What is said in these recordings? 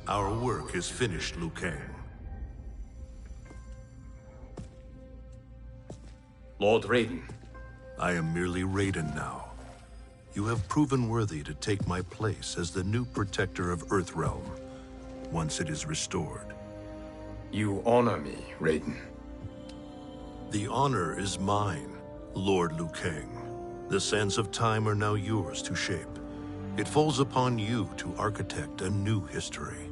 Our work is finished, Liu Kang. Lord Raiden. I am merely Raiden now. You have proven worthy to take my place as the new protector of Earthrealm, once it is restored. You honor me, Raiden. The honor is mine, Lord Liu Kang. The sands of time are now yours to shape. It falls upon you to architect a new history.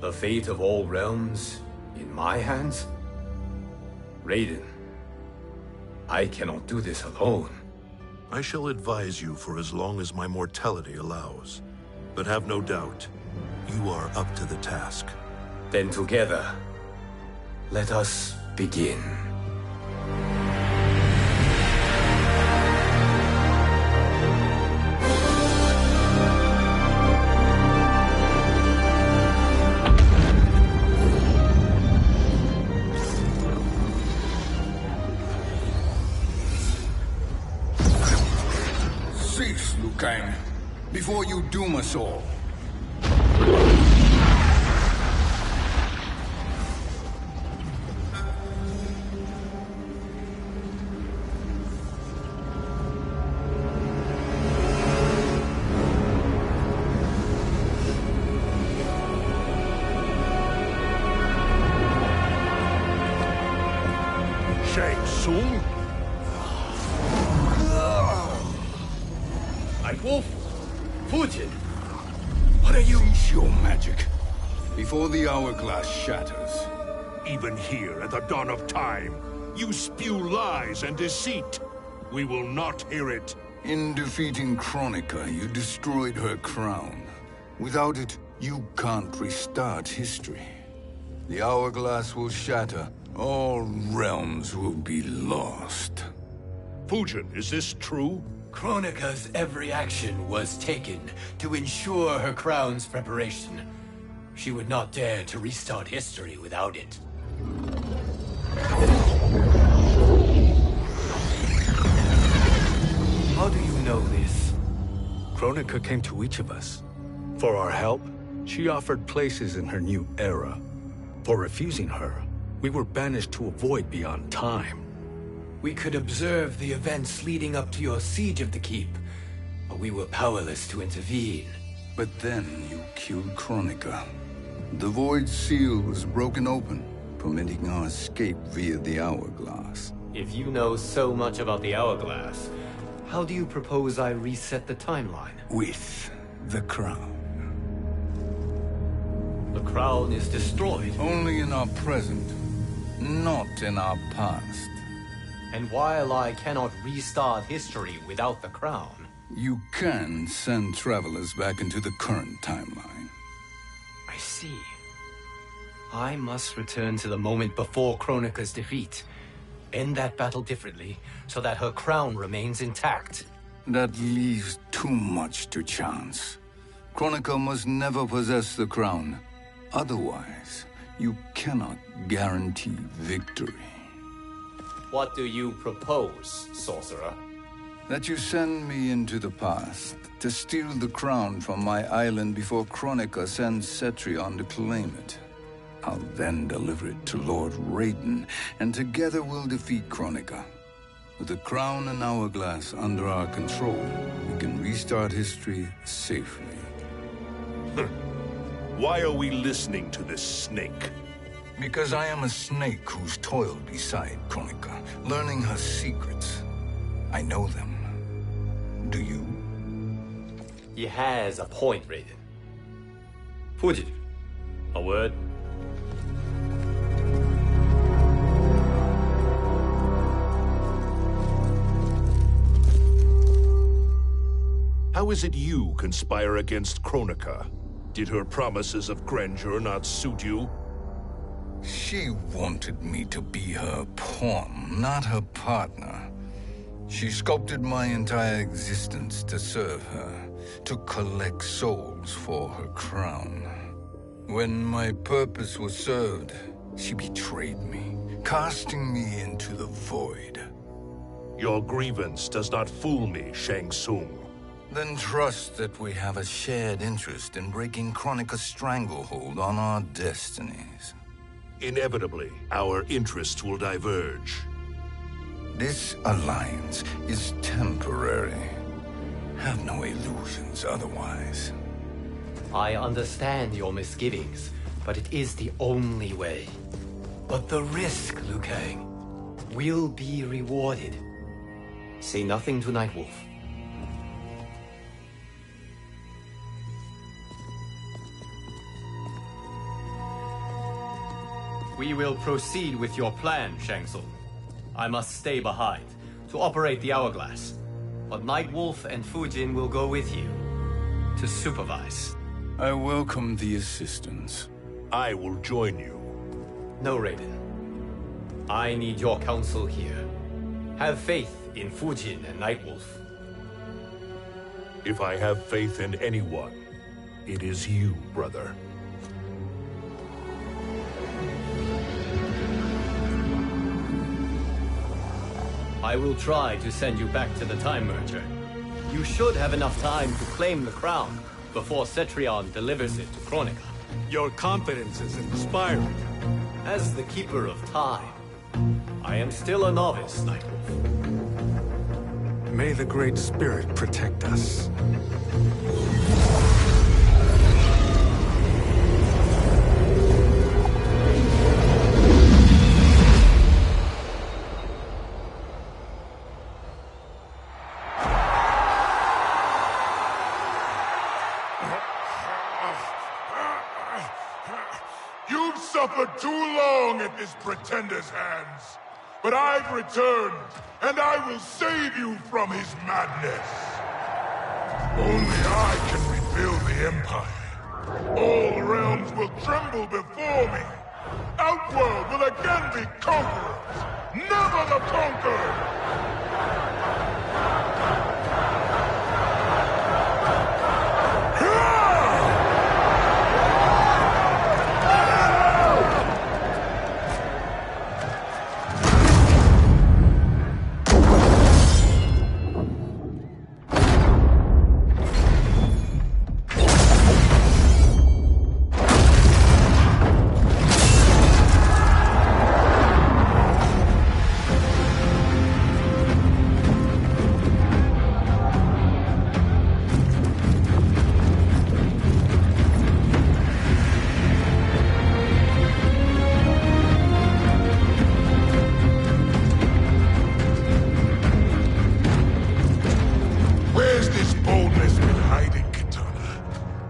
The fate of all realms in my hands? Raiden, I cannot do this alone. I shall advise you for as long as my mortality allows. But have no doubt, you are up to the task. Then together, let us begin. Cease, Liu Kang, before you doom us all. Shang Tsung? Wolf, Fujin, what are you? Cease your magic, before the hourglass shatters. Even here at the dawn of time, you spew lies and deceit. We will not hear it. In defeating Kronika, you destroyed her crown. Without it, you can't restart history. The hourglass will shatter. All realms will be lost. Fujin, is this true? Kronika's every action was taken to ensure her crown's preparation. She would not dare to restart history without it. How do you know this? Kronika came to each of us. For our help, she offered places in her new era. For refusing her, we were banished to a void beyond time. We could observe the events leading up to your siege of the keep, but we were powerless to intervene. But then you killed Kronika. The Void Seal was broken open, permitting our escape via the hourglass. If you know so much about the hourglass, how do you propose I reset the timeline? With the crown. The crown is destroyed. Only in our present, not in our past. And while I cannot restart history without the crown... You can send travelers back into the current timeline. I see. I must return to the moment before Kronika's defeat. End that battle differently, so that her crown remains intact. That leaves too much to chance. Kronika must never possess the crown. Otherwise, you cannot guarantee victory. What do you propose, sorcerer? That you send me into the past to steal the crown from my island before Kronika sends Cetrion to claim it. I'll then deliver it to Lord Raiden, and together we'll defeat Kronika. With the crown and hourglass under our control, we can restart history safely. Why are we listening to this snake? Because I am a snake who's toiled beside Kronika, learning her secrets. I know them. Do you? He has a point, Raiden. Fujin, a word? How is it you conspire against Kronika? Did her promises of grandeur not suit you? She wanted me to be her pawn, not her partner. She sculpted my entire existence to serve her, to collect souls for her crown. When my purpose was served, she betrayed me, casting me into the void. Your grievance does not fool me, Shang Tsung. Then trust that we have a shared interest in breaking Kronika's stranglehold on our destinies. Inevitably, our interests will diverge. This alliance is temporary. Have no illusions otherwise. I understand your misgivings, but it is the only way. But the risk, Liu Kang, will be rewarded. Say nothing to Nightwolf. We will proceed with your plan, Shang Tsung. I must stay behind to operate the Hourglass. But Nightwolf and Fujin will go with you to supervise. I welcome the assistance. I will join you. No, Raiden. I need your counsel here. Have faith in Fujin and Nightwolf. If I have faith in anyone, it is you, brother. I will try to send you back to the Time Merger. You should have enough time to claim the crown before Cetrion delivers it to Kronika. Your confidence is inspiring. As the Keeper of Time, I am still a novice, Nightwolf. May the Great Spirit protect us. You've suffered too long at this pretender's hands. But I've returned, and I will save you from his madness. Only I can rebuild the Empire. All realms will tremble before me. Outworld will again be conquerors, never the conquered!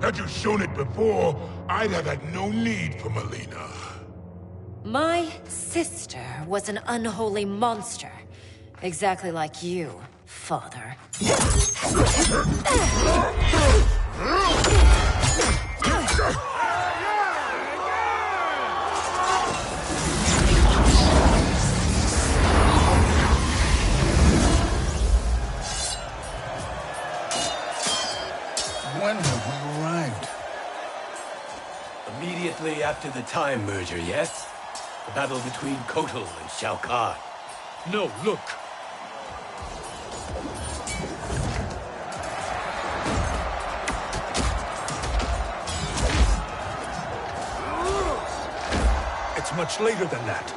Had you shown it before, I'd have had no need for Melina. My sister was an unholy monster. Exactly like you, father. When have we arrived? Immediately after the Time Merger, yes? The battle between Kotal and Shao Kahn. No, look! It's much later than that.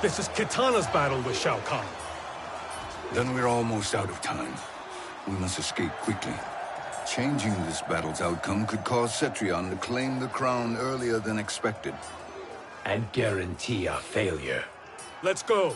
This is Kitana's battle with Shao Kahn. Then we're almost out of time. We must escape quickly. Changing this battle's outcome could cause Cetrion to claim the crown earlier than expected. And guarantee our failure. Let's go!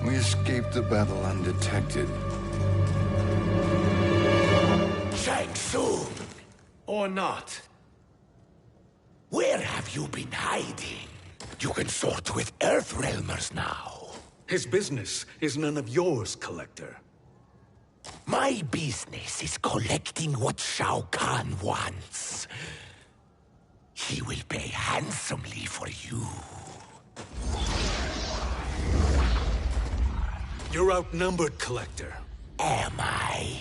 We escaped the battle undetected. Shang Tsung! Or not. Where have you been hiding? You can sort with Earthrealmers now. His business is none of yours, Collector. My business is collecting what Shao Kahn wants. He will pay handsomely for you. You're outnumbered, Collector. Am I?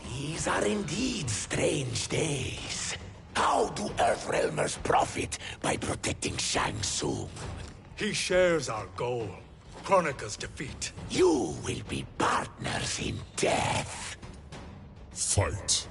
These are indeed strange days. How do Earthrealmers profit by protecting Shang Tsung? He shares our goal. Kronika's defeat. You will be partners in death. Fight.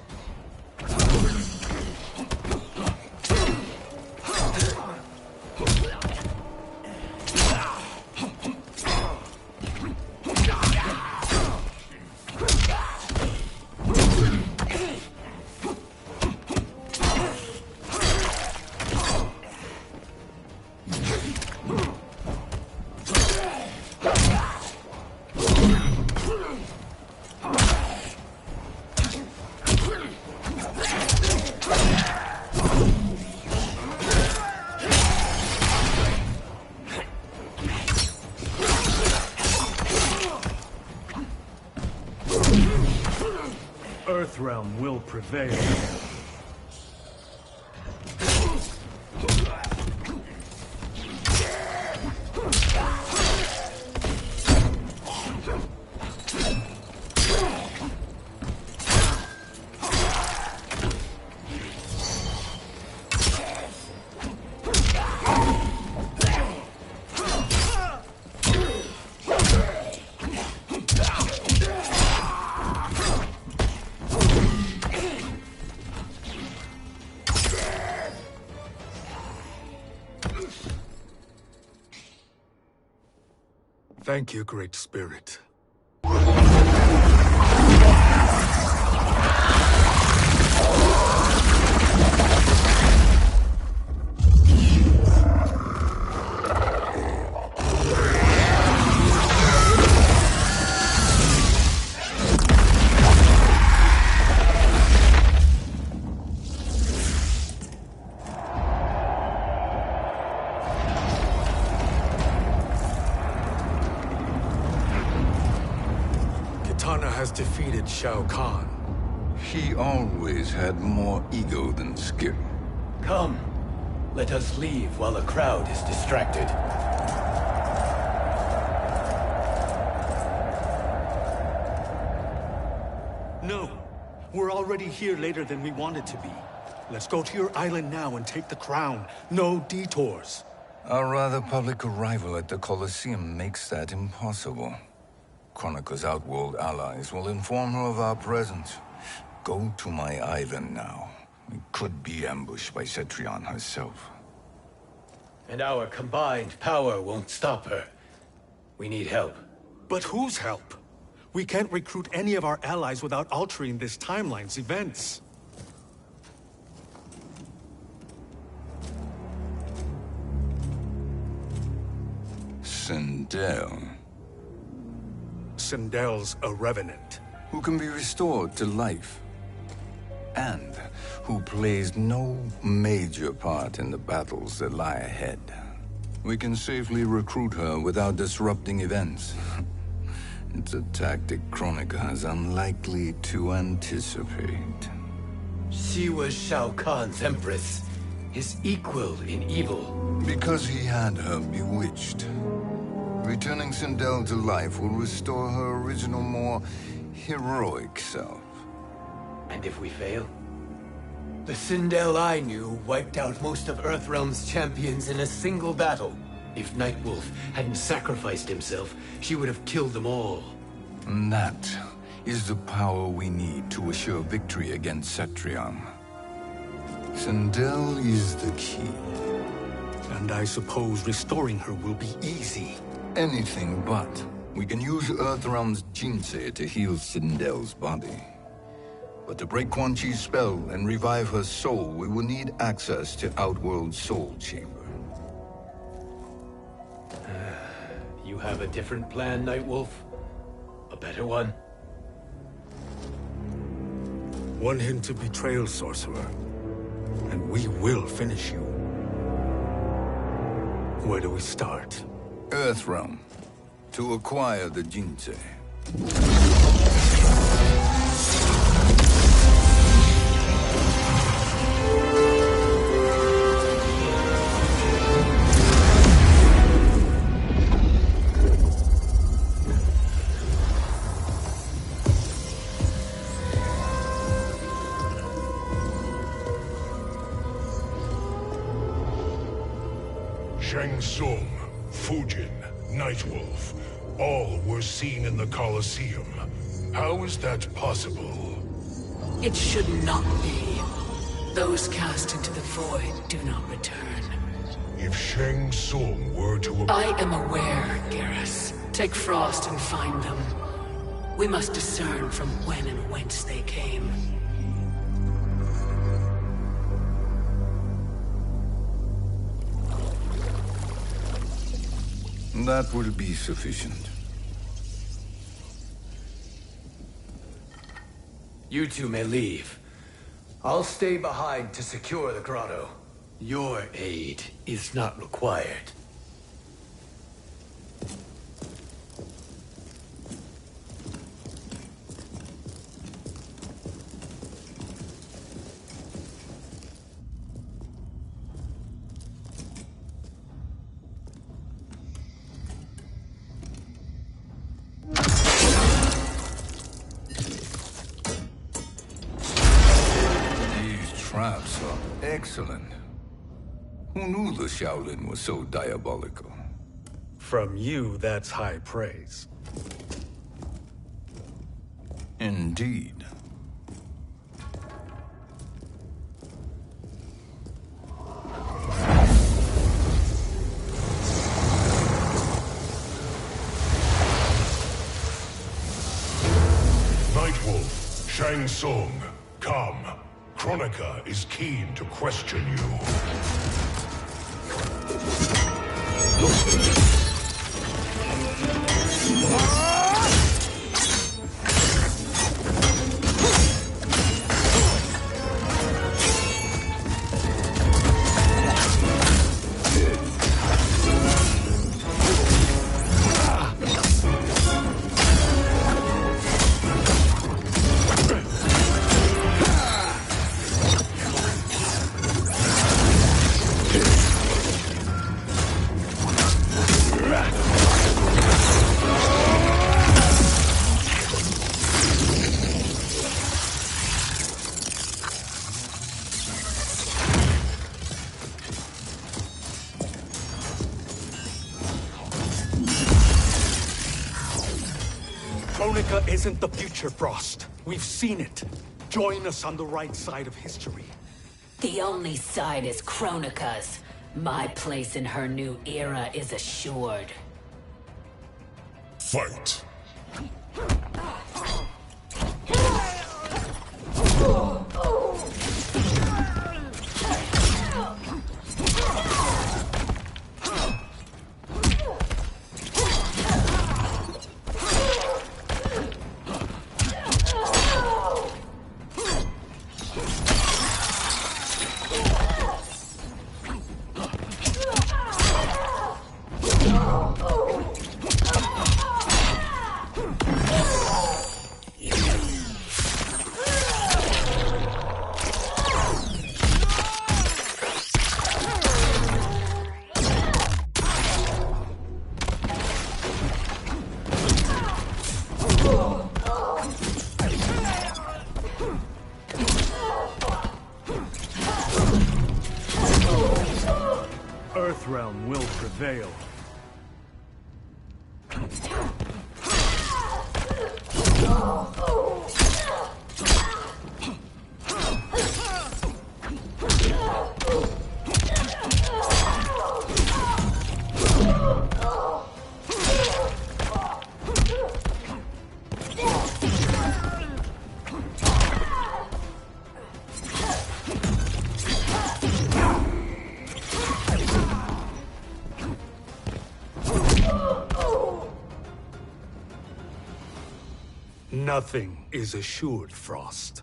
Earthrealm will prevail. Thank you, Great Spirit. Has defeated Shao Kahn. He always had more ego than skill. Come, let us leave while the crowd is distracted. No, we're already here later than we wanted to be. Let's go to your island now and take the crown. No detours. Our rather public arrival at the Colosseum makes that impossible. Kronika's outworld allies will inform her of our presence. Go to my island now. We could be ambushed by Cetrion herself. And our combined power won't stop her. We need help. But whose help? We can't recruit any of our allies without altering this timeline's events. Sindel. Sindel's a revenant. Who can be restored to life. And who plays no major part in the battles that lie ahead. We can safely recruit her without disrupting events. It's a tactic Kronika is unlikely to anticipate. She was Shao Kahn's empress, his equal in evil. Because he had her bewitched. Returning Sindel to life will restore her original, more heroic self. And if we fail? The Sindel I knew wiped out most of Earthrealm's champions in a single battle. If Nightwolf hadn't sacrificed himself, she would have killed them all. And that is the power we need to assure victory against Cetrion. Sindel is the key. And I suppose restoring her will be easy. Anything but. We can use Earthrealm's Jinsei to heal Sindel's body. But to break Quan Chi's spell and revive her soul, we will need access to Outworld's Soul Chamber. You have a different plan, Nightwolf? A better one? One hint of betrayal, Sorcerer, and we will finish you. Where do we start? Earthrealm. To acquire the Jinsei. Shang Tsung, Fujin, Nightwolf, all were seen in the Colosseum. How is that possible? It should not be. Those cast into the void do not return. If Shang Tsung were to... I am aware, Garrus. Take Frost and find them. We must discern from when and whence they came. That will be sufficient. You two may leave. I'll stay behind to secure the grotto. Your aid is not required. Traps are excellent. Who knew the Shaolin was so diabolical? From you, that's high praise. Indeed. Nightwolf, Shang Tsung, come. Kronika is keen to question you. Kronika isn't the future, Frost. We've seen it. Join us on the right side of history. The only side is Kronika's. My place in her new era is assured. Fight! Earthrealm will prevail. Nothing is assured, Frost.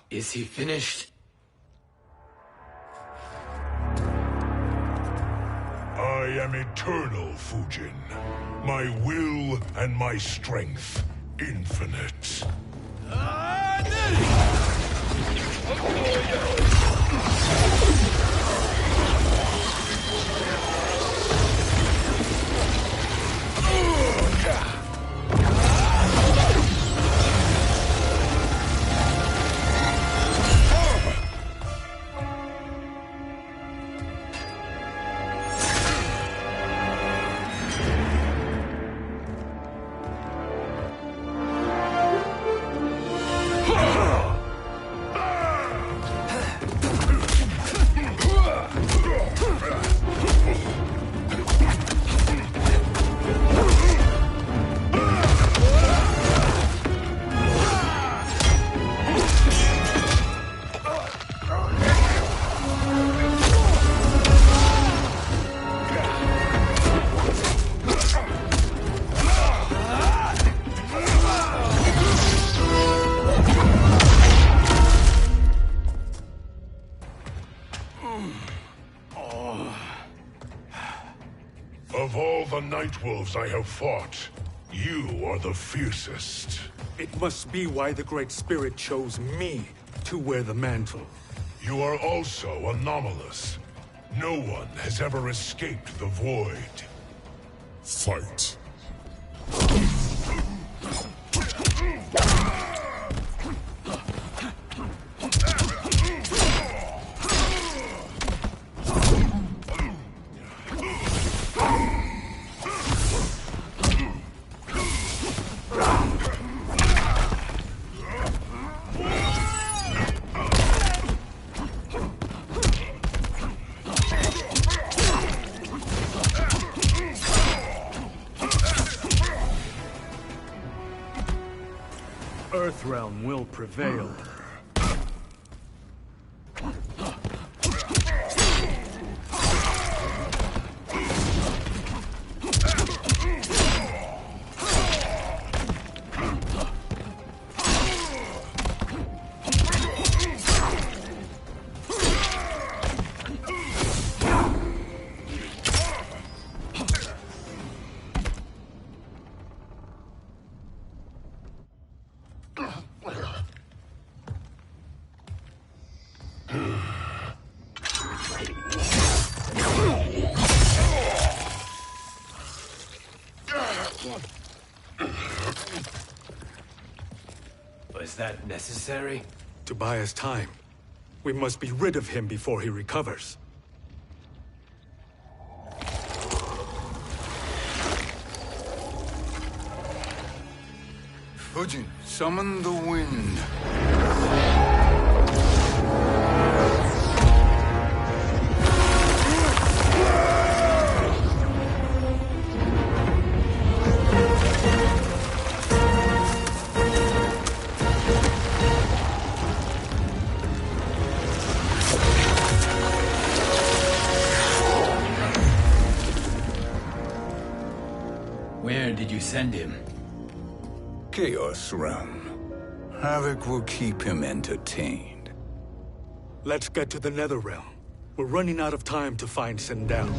Is he finished? I am eternal, Fujin. My will and my strength, infinite. Of all the Nightwolves I have fought, you are the fiercest. It must be why the Great Spirit chose me to wear the mantle. You are also anomalous. No one has ever escaped the void. Fight. Earthrealm will prevail. Was that necessary? To buy us time. We must be rid of him before he recovers. Fujin, summon the wind. Where did you send him? Chaos Realm. Havoc will keep him entertained. Let's get to the Netherrealm. We're running out of time to find Sindel.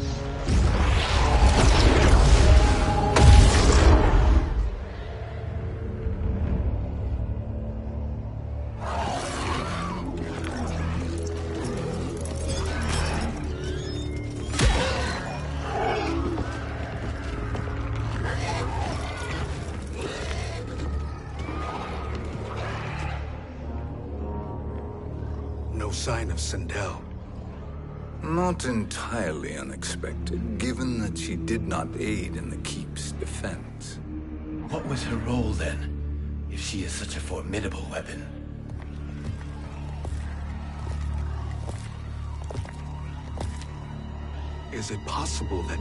No sign of Sindel. Not entirely unexpected, given that she did not aid in the Keep's defense. What was her role then, if she is such a formidable weapon? Is it possible that...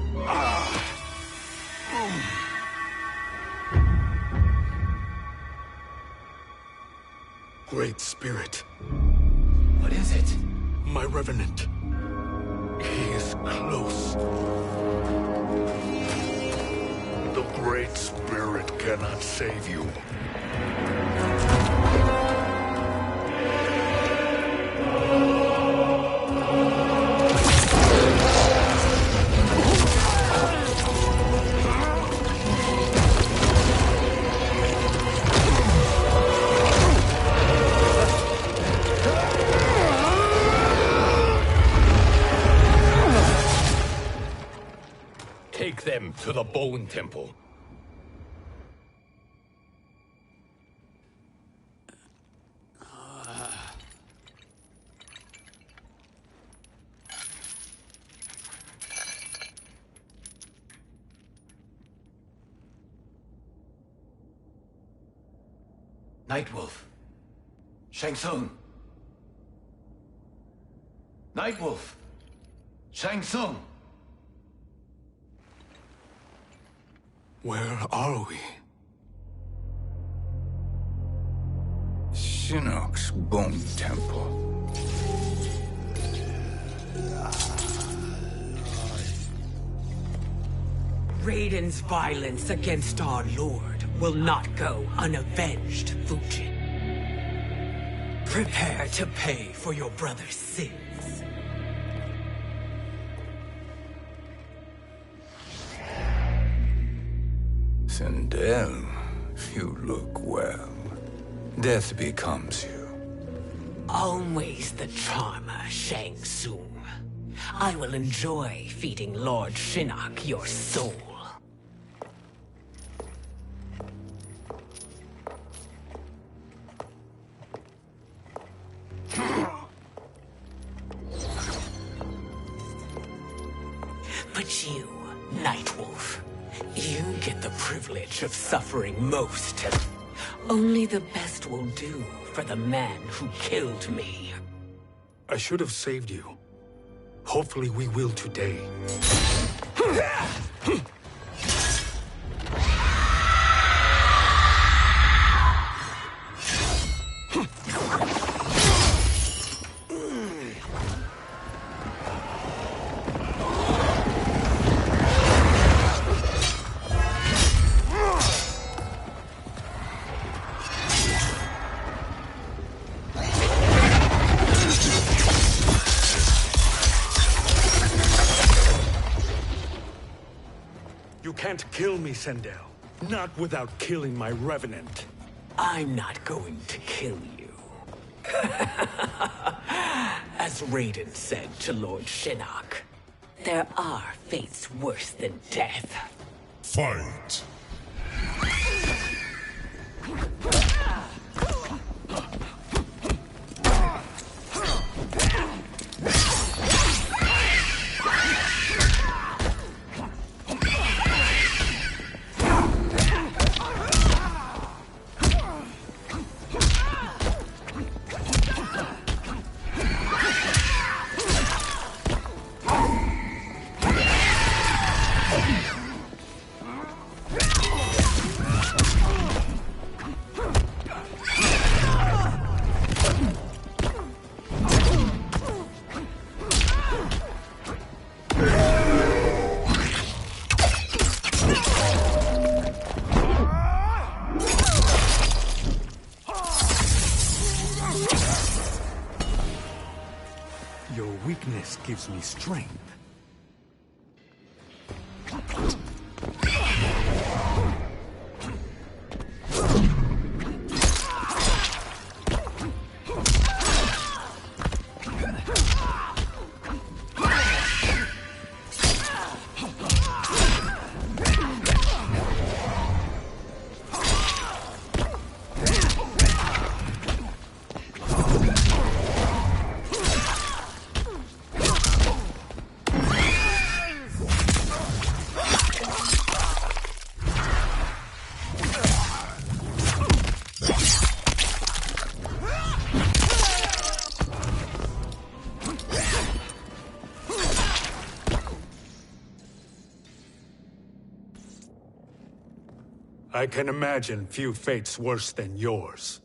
Great Spirit. What is it? My Revenant. He is close. The Great Spirit cannot save you. Take them to the Bone Temple. Nightwolf. Shang Tsung. Nightwolf. Shang Tsung. Where are we? Shinnok's Bone Temple. Raiden's violence against our Lord will not go unavenged, Fujin. Prepare to pay for your brother's sins. Sindel, you look well. Death becomes you. Always the charmer, Shang Tsung. I will enjoy feeding Lord Shinnok your soul. But you, Nightwolf, you get the privilege of suffering most. Only the best will do for the man who killed me. I should have saved you. Hopefully we will today. You can't kill me, Sindel. Not without killing my Revenant. I'm not going to kill you. As Raiden said to Lord Shinnok, there are fates worse than death. Fight! Your weakness gives me strength. I can imagine few fates worse than yours.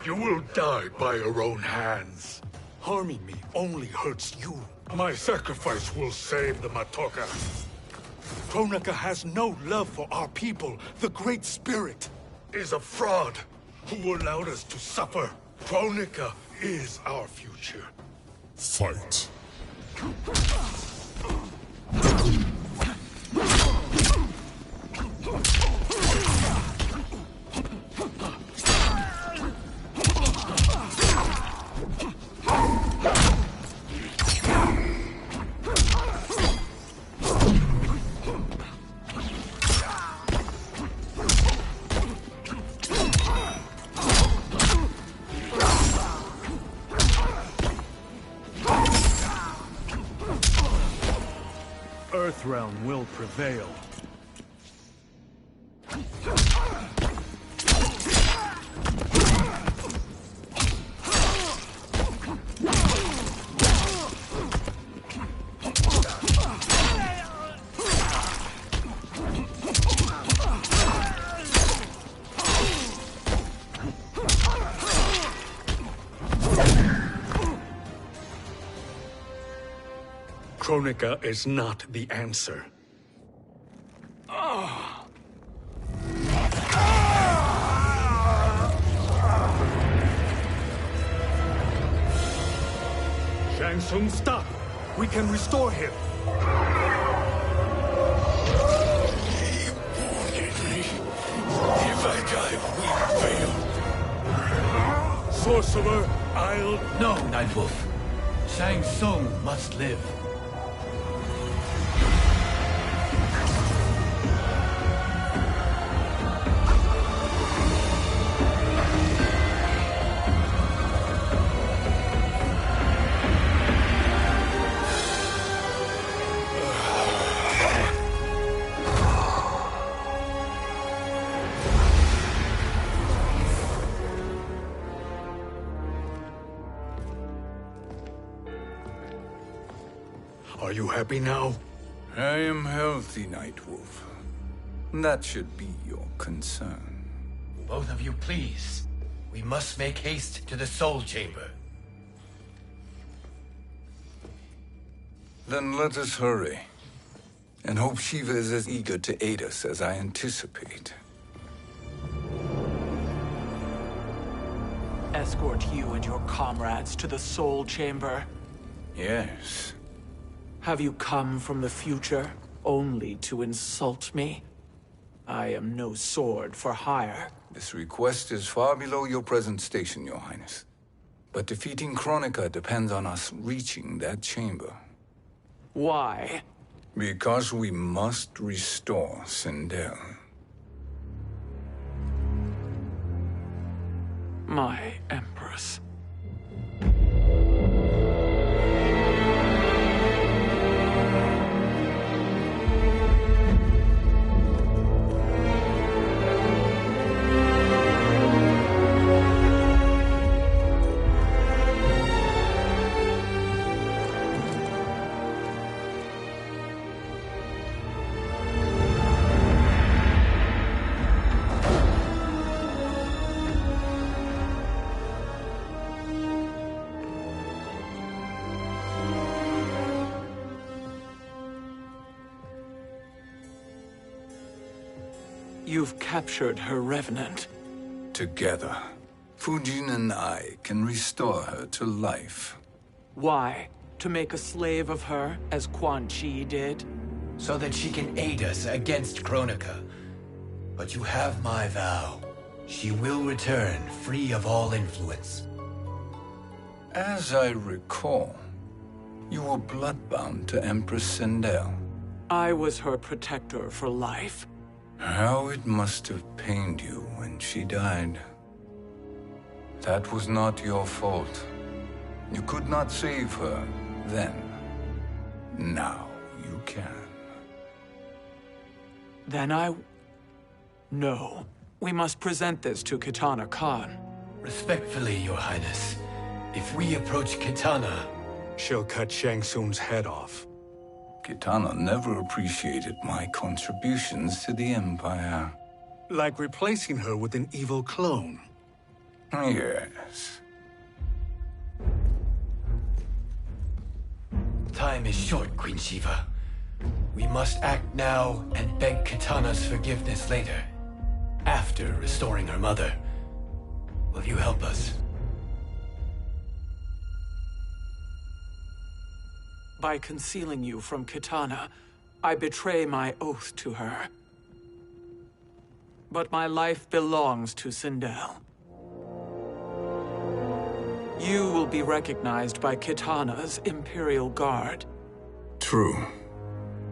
You will die by your own hands. Harming me only hurts you. My sacrifice will save the Matoka. Kronika has no love for our people. The Great Spirit is a fraud who allowed us to suffer. Kronika is our future. Fight. Earthrealm will prevail. Kronika is not the answer. Shang Tsung, stop! We can restore him! He wounded me. If I die, we fail. Sorcerer, I'll... No, Nightwolf. Shang Tsung must live. Are you happy now? I am healthy, Nightwolf. That should be your concern. Both of you, please. We must make haste to the Soul Chamber. Then let us hurry. And hope Shiva is as eager to aid us as I anticipate. Escort you and your comrades to the Soul Chamber. Yes. Have you come from the future only to insult me? I am no sword for hire. This request is far below your present station, Your Highness. But defeating Kronika depends on us reaching that chamber. Why? Because we must restore Sindel. My Empress. You've captured her revenant. Together, Fujin and I can restore her to life. Why? To make a slave of her, as Quan Chi did? So that she can aid us against Kronika. But you have my vow. She will return free of all influence. As I recall, You were bloodbound to Empress Sindel. I was her protector for life. How it must have pained you when she died. That was not your fault. You could not save her then. Now you can. Then No. We must present this to Kitana Khan. Respectfully, Your Highness, if we approach Kitana... She'll cut Shang Tsung's head off. Kitana never appreciated my contributions to the Empire. Like replacing her with an evil clone. Yes. Time is short, Queen Shiva. We must act now and beg Kitana's forgiveness later. After restoring her mother. Will you help us? By concealing you from Kitana, I betray my oath to her. But my life belongs to Sindel. You will be recognized by Kitana's Imperial Guard. True.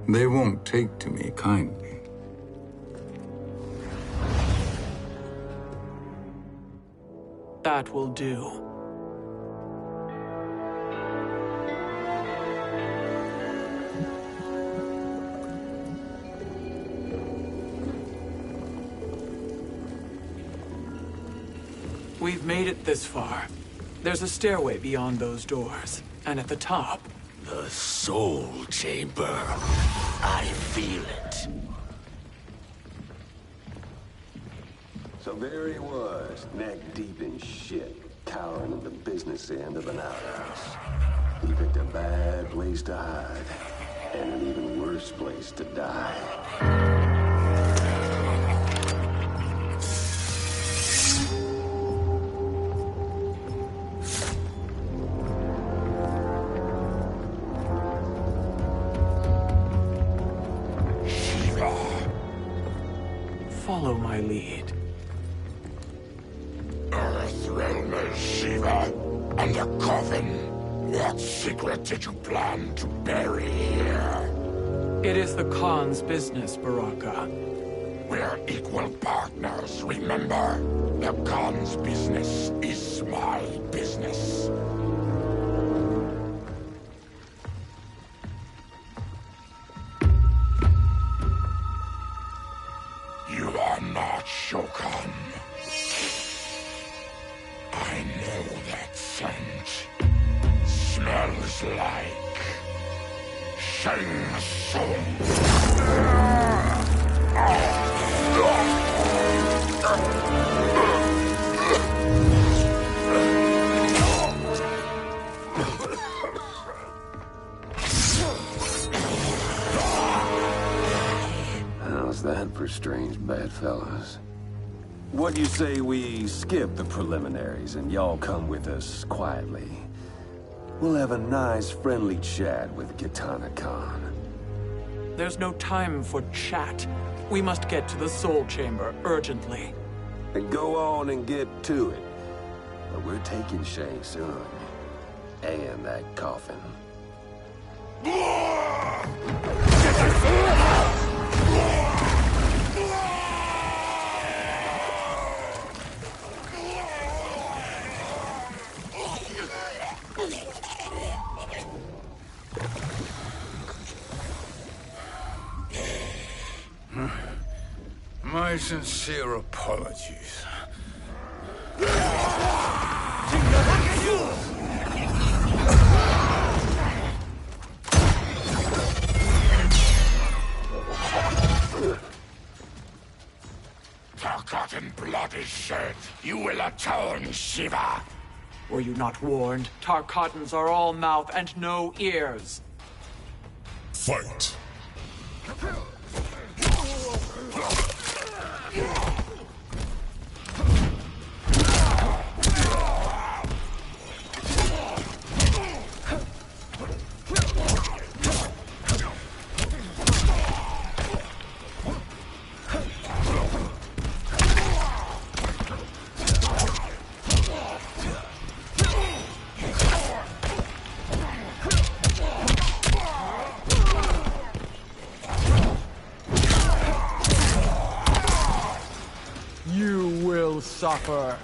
They won't take to me kindly. That will do. We've made it this far. There's a stairway beyond those doors, and at the top... The Soul Chamber. I feel it. So there he was, neck deep in shit, cowering at the business end of an outhouse. He picked a bad place to hide, and an even worse place to die. Follow my lead. Earth Realmer Shiva, and a coffin. What secret did you plan to bury here? It is the Khan's business, Baraka. We're equal partners, remember? The Khan's business is my business. You are not Shokan. I know that scent. Smells like Shang Tsung. How's that for strange bedfellows? What do you say we skip the preliminaries and y'all come with us quietly? We'll have a nice friendly chat with Kitana Khan. There's no time for chat. We must get to the Soul Chamber urgently. And go on and get to it. But we're taking Shang Tsung. And that coffin. My sincere apologies. Forgotten blood is shed. You will atone, Shiva. Were you not warned? Tarkatans are all mouth and no ears. Fight. suffer.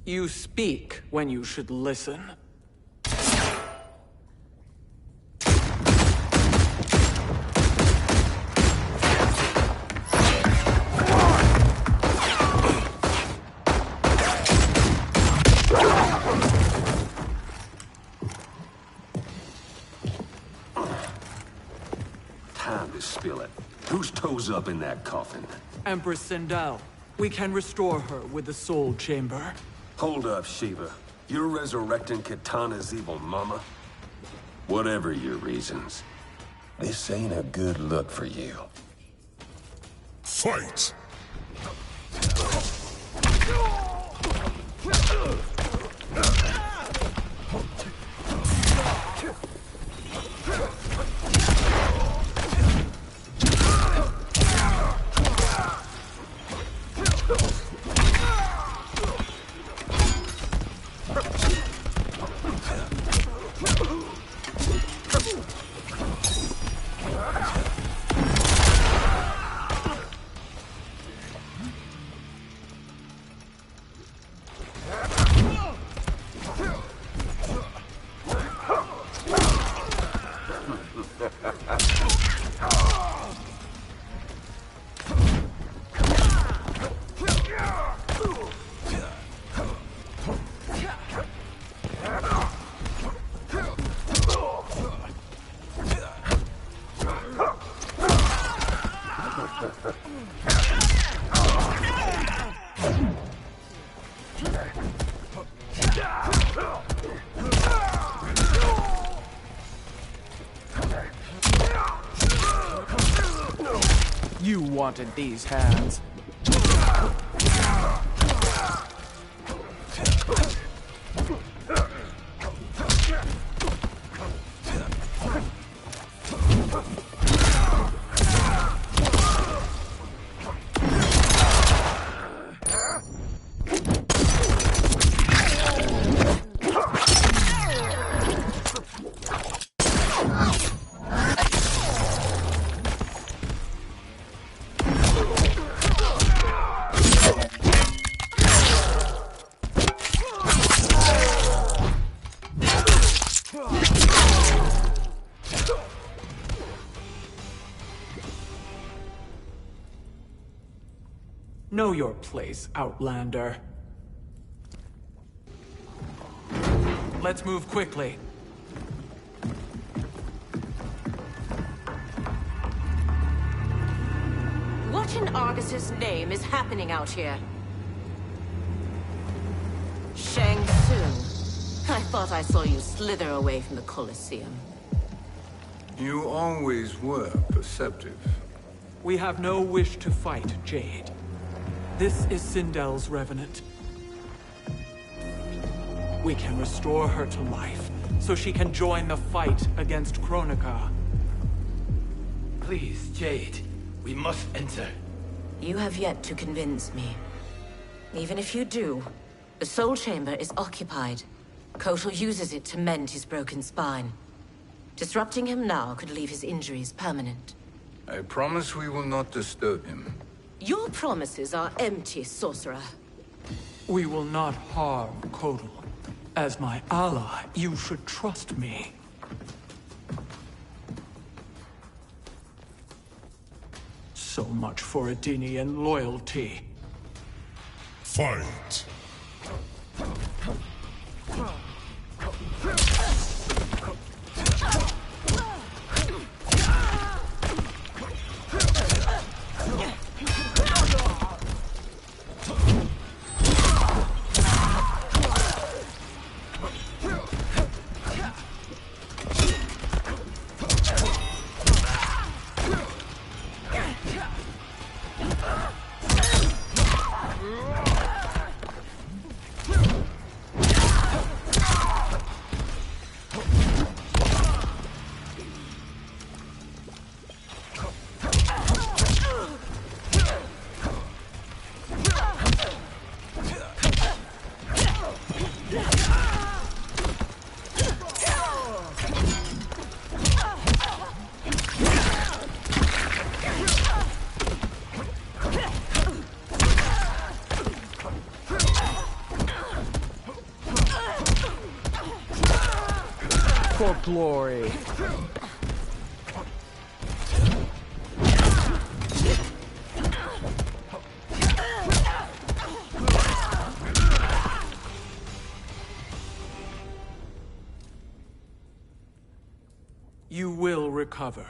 You speak when you should listen. Time to spill it. Whose toes up in that coffin? Empress Sindel. We can restore her with the Soul Chamber. Hold up, Shiva. You're resurrecting Kitana's evil mama? Whatever your reasons, this ain't a good look for you. Fight! You wanted these hands. Know your place, Outlander. Let's move quickly. What in Argus's name is happening out here? Shang Tsung. I thought I saw you slither away from the Colosseum. You always were perceptive. We have no wish to fight, Jade. This is Sindel's Revenant. We can restore her to life, so she can join the fight against Kronika. Please, Jade. We must enter. You have yet to convince me. Even if you do, the Soul Chamber is occupied. Kotal uses it to mend his broken spine. Disrupting him now could leave his injuries permanent. I promise we will not disturb him. Your promises are empty, sorcerer. We will not harm Kotal. As my ally, you should trust me. So much for Adenian loyalty. Fight! For glory. You will recover.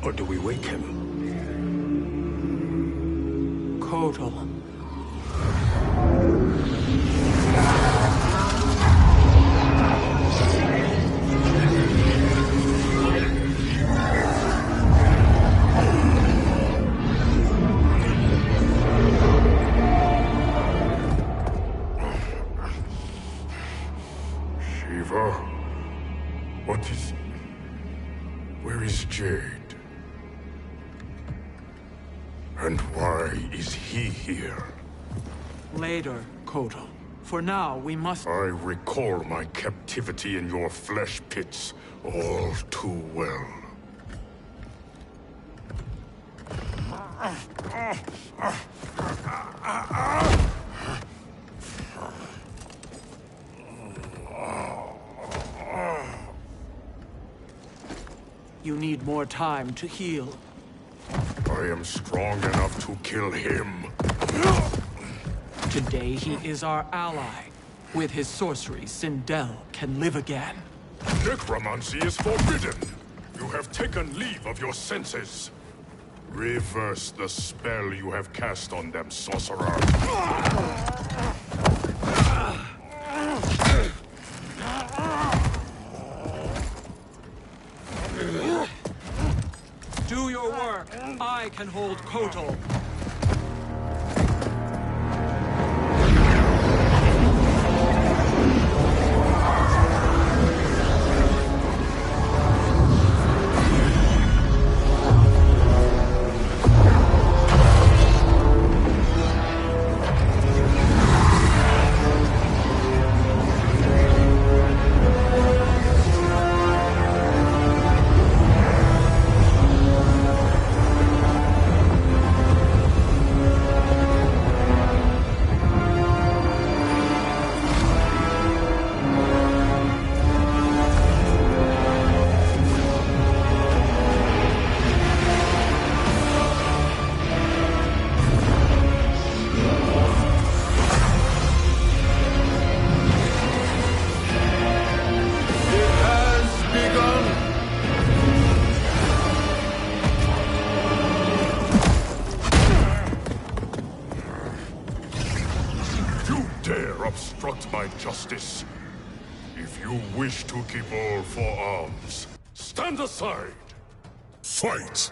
Or do we wake him? Kotal. Shiva? What is... Where is Jade? And why is he here? Later, Kotal. For now, we must... I recall my captivity in your flesh pits all too well. You need more time to heal. I am strong enough to kill him. Today he is our ally. With his sorcery, Sindel can live again. Necromancy is forbidden. You have taken leave of your senses. Reverse the spell you have cast on them, sorcerer. Do your work. I can hold Kotal. Obstruct my justice. If you wish to keep all four arms, stand aside. Fight!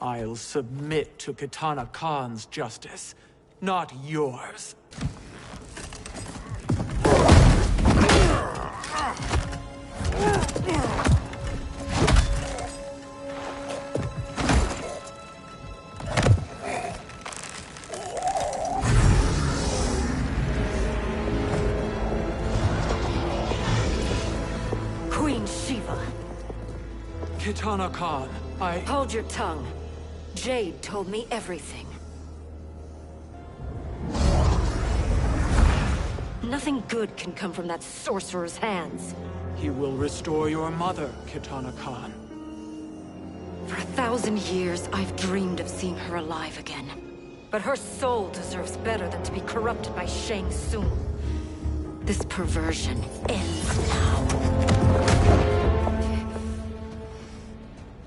I'll submit to Kitana Khan's justice, not yours. Queen Shiva. Kitana Khan, Hold your tongue. Jade told me everything. Nothing good can come from that sorcerer's hands. He will restore your mother, Kitana Khan. For 1,000 years, I've dreamed of seeing her alive again. But her soul deserves better than to be corrupted by Shang Tsung. This perversion ends now.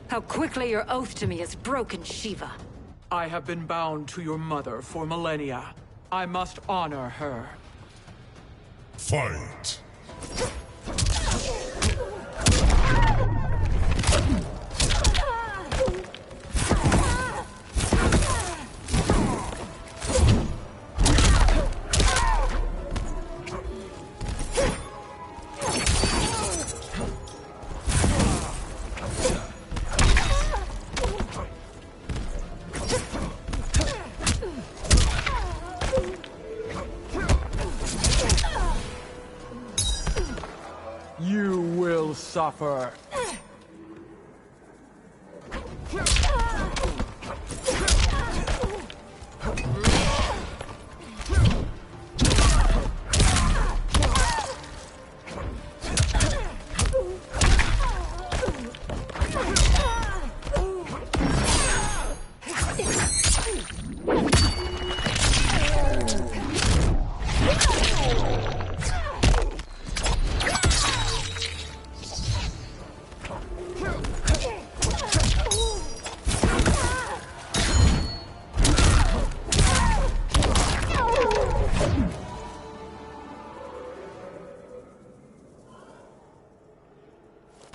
How quickly your oath to me is broken, Shiva. I have been bound to your mother for millennia. I must honor her. Fight! You will suffer.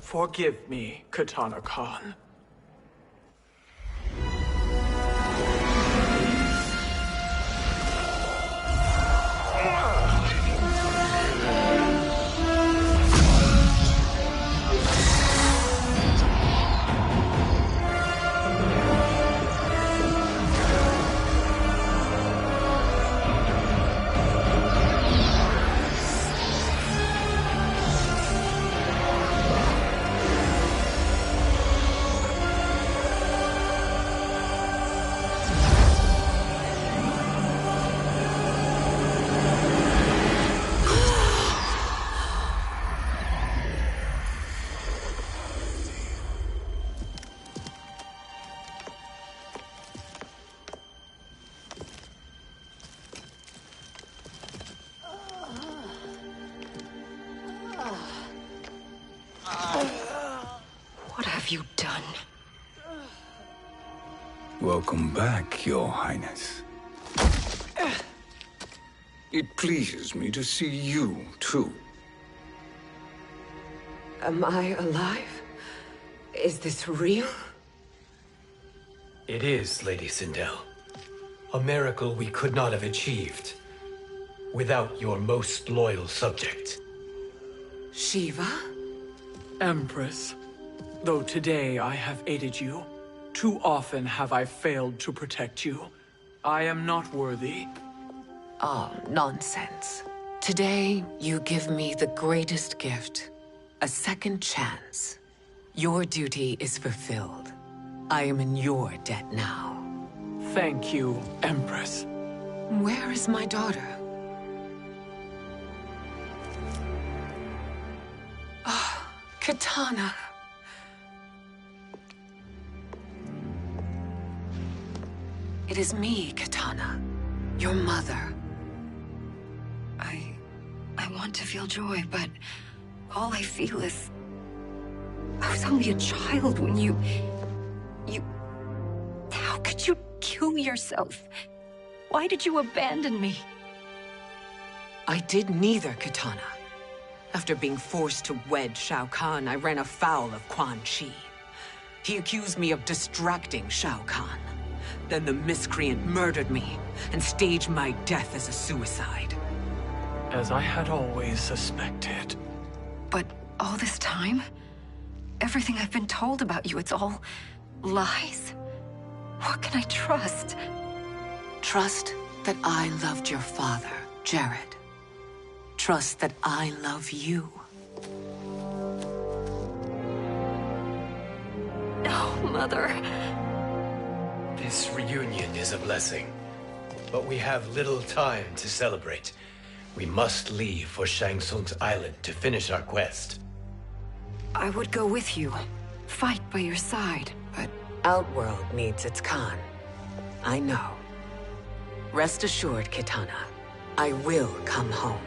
Forgive me, Kitana Khan. What have you done? Welcome back, Your Highness. It pleases me to see you, too. Am I alive? Is this real? It is, Lady Sindel. A miracle we could not have achieved without your most loyal subject. Shiva? Empress, though today I have aided you, too often have I failed to protect you. I am not worthy. Oh, nonsense. Today, you give me the greatest gift. A second chance. Your duty is fulfilled. I am in your debt now. Thank you, Empress. Where is my daughter? Ah, Kitana. It is me, Kitana. Your mother. I want to feel joy, but all I feel is... I was only a child when you... How could you kill yourself? Why did you abandon me? I did neither, Kitana. After being forced to wed Shao Kahn, I ran afoul of Quan Chi. He accused me of distracting Shao Kahn. Then the miscreant murdered me and staged my death as a suicide. As I had always suspected. But all this time? Everything I've been told about you, it's all lies? What can I trust? Trust that I loved your father, Jared. Trust that I love you. Oh, Mother. This reunion is a blessing, but we have little time to celebrate. We must leave for Shang Tsung's island to finish our quest. I would go with you, fight by your side, but... Outworld needs its Khan. I know. Rest assured, Kitana, I will come home.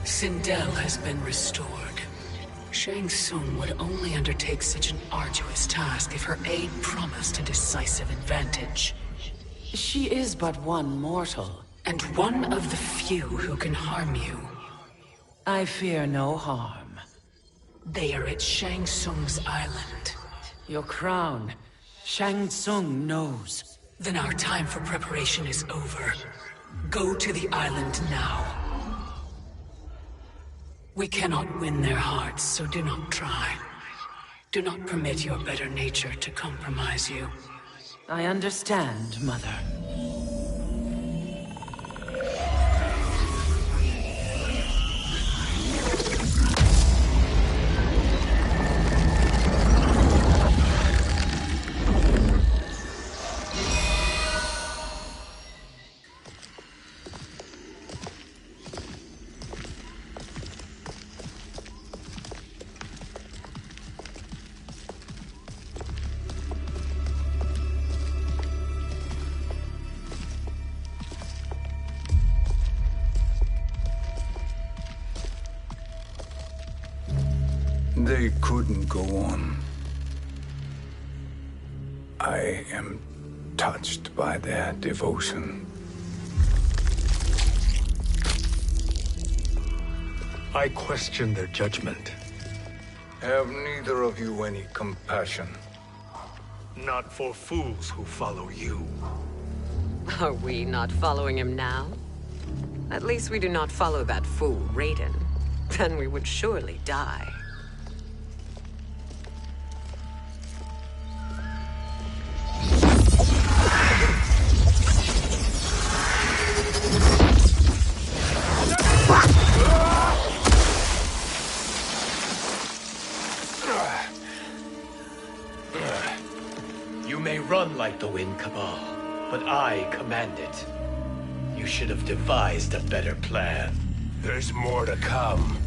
Sindel has been restored. Shang Tsung would only undertake such an arduous task if her aid promised a decisive advantage. She is but one mortal. And one of the few who can harm you. I fear no harm. They are at Shang Tsung's island. Your crown. Shang Tsung knows. Then our time for preparation is over. Go to the island now. We cannot win their hearts, so do not try. Do not permit your better nature to compromise you. I understand, Mother. They couldn't go on. I am touched by their devotion. I question their judgment. Have neither of you any compassion? Not for fools who follow you. Are we not following him now? At least we do not follow that fool, Raiden. Then we would surely die. You may run like the wind, Cabal, but I command it. You should have devised a better plan. There's more to come.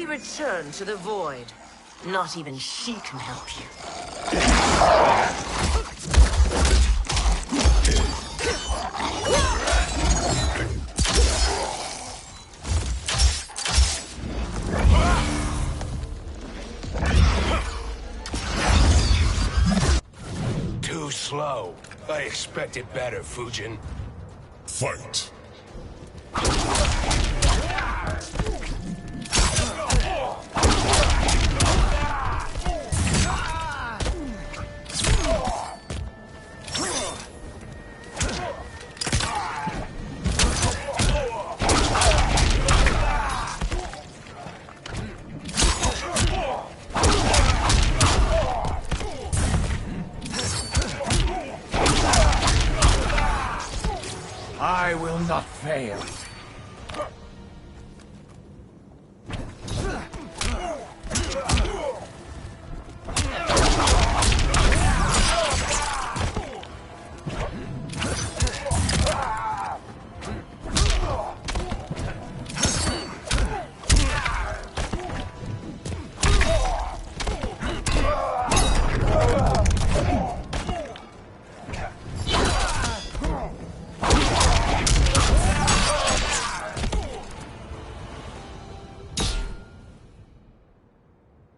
Return to the void. Not even she can help you. Too slow. I expected better, Fujin. Fight. I I will not fail.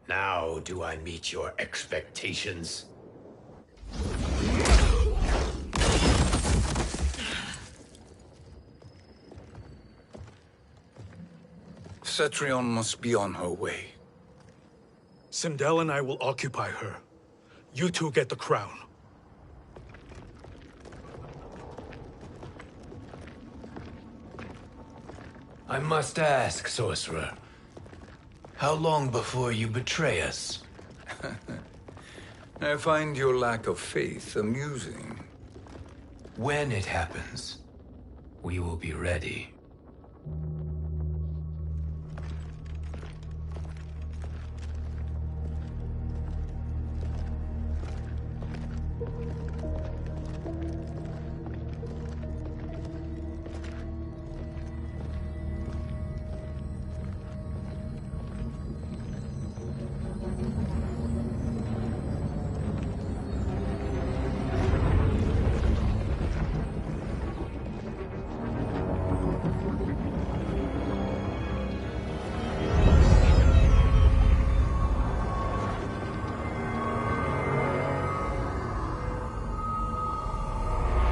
Now do I meet your expectations? Cetrion must be on her way. Sindel and I will occupy her. You two get the crown. I must ask, sorcerer. How long before you betray us? I find your lack of faith amusing. When it happens, we will be ready.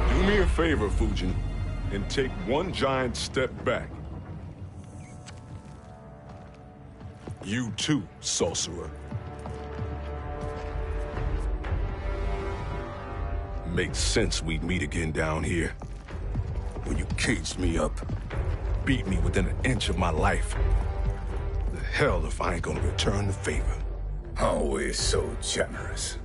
Do me a favor, Fujin, and take one giant step back. You too, sorcerer. Makes sense we'd meet again down here. When you caged me up, beat me within an inch of my life. The hell if I ain't gonna return the favor. Always so generous.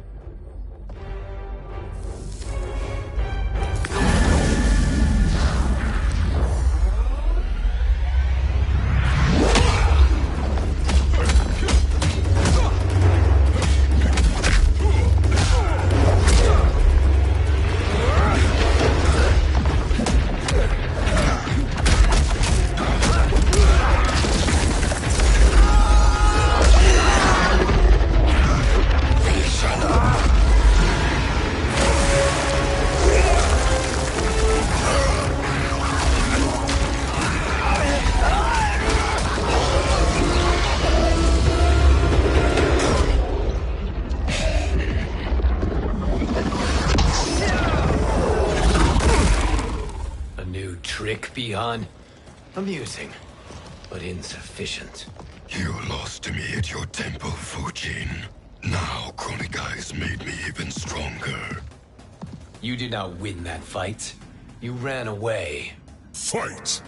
Beyond amusing, but insufficient. You lost to me at your temple, Fujin. Now Kronika has made me even stronger. You did not win that fight. You ran away. Fight!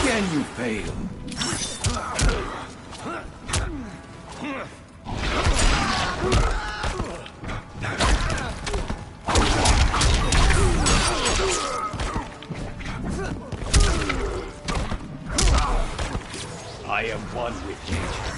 Can you fail? I am one with nature.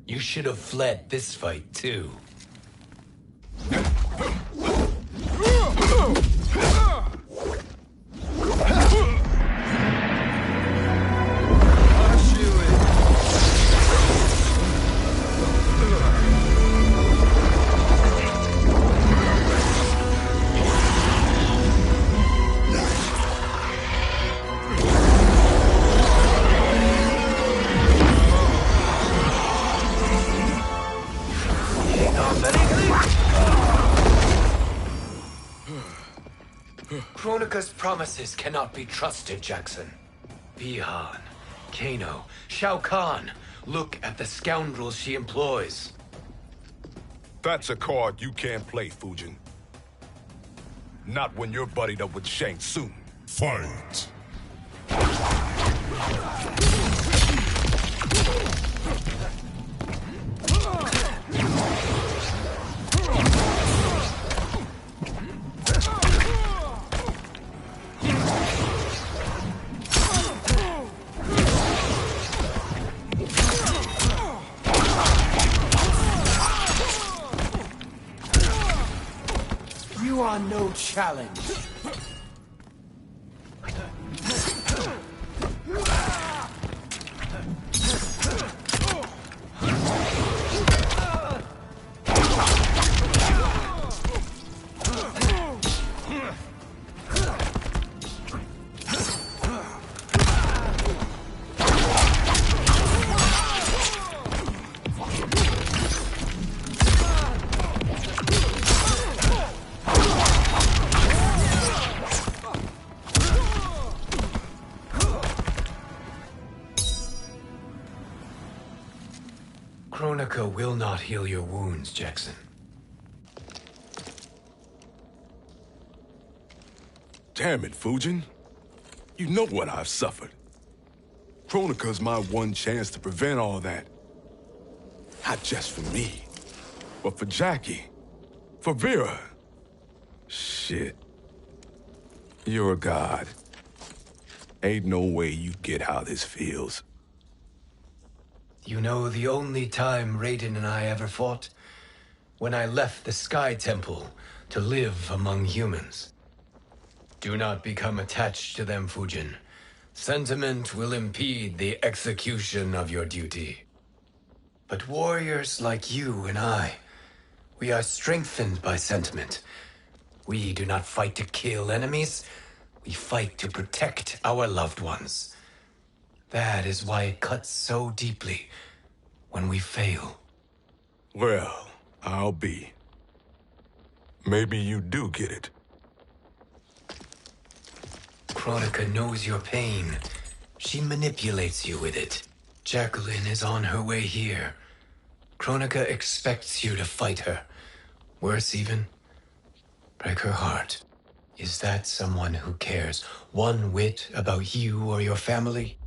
You should have fled this fight, too. Kronika's promises cannot be trusted, Jackson. Bihan, Kano, Shao Kahn. Look at the scoundrels she employs. That's a card you can't play, Fujin. Not when you're buddied up with Shang Tsung. Fight! You are no challenge. Kronika will not heal your wounds, Jackson. Damn it, Fujin. You know what I've suffered. Kronika's my one chance to prevent all that. Not just for me, but for Jackie, for Vera. Shit. You're a god. Ain't no way you get how this feels. You know the only time Raiden and I ever fought? When I left the Sky Temple to live among humans. Do not become attached to them, Fujin. Sentiment will impede the execution of your duty. But warriors like you and I, we are strengthened by sentiment. We do not fight to kill enemies. We fight to protect our loved ones. That is why it cuts so deeply when we fail. Well, I'll be. Maybe you do get it. Kronika knows your pain. She manipulates you with it. Jacqueline is on her way here. Kronika expects you to fight her. Worse even, break her heart. Is that someone who cares one whit about you or your family?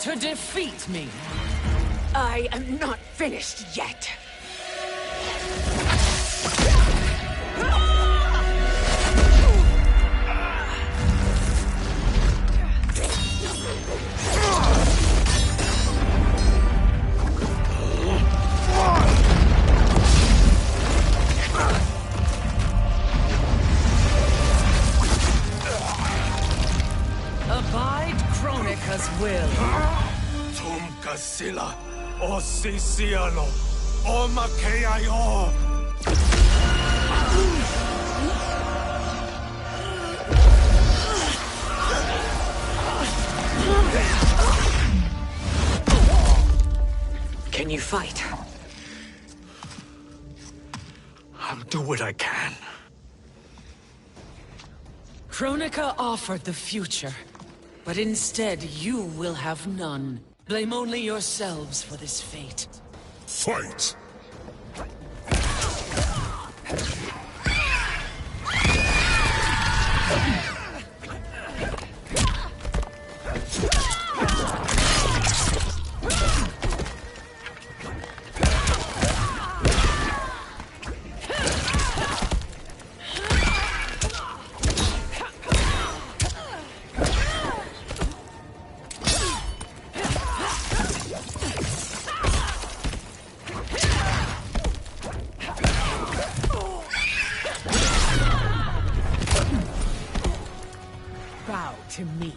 To defeat me. I am not finished yet. Sisialo, Oma Keayo. Can you fight? I'll do what I can. Kronika offered the future, but instead you will have none. Blame only yourselves for this fate. Fight! Bow to me.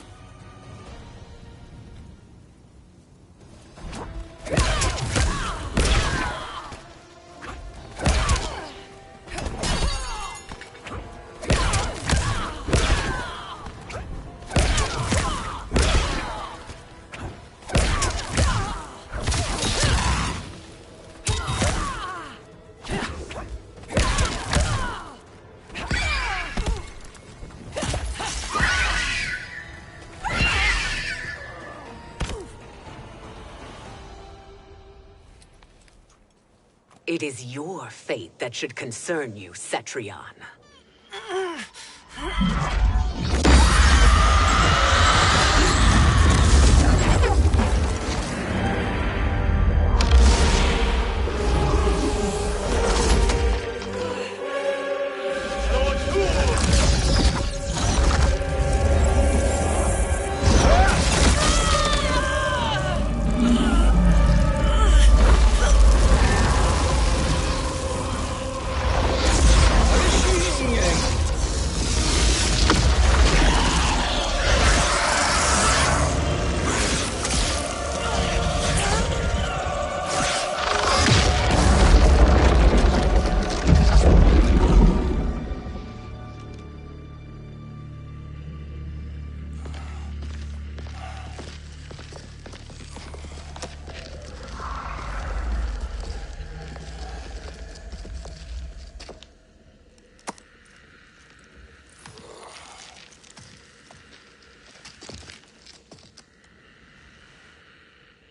It is your fate that should concern you, Cetrion.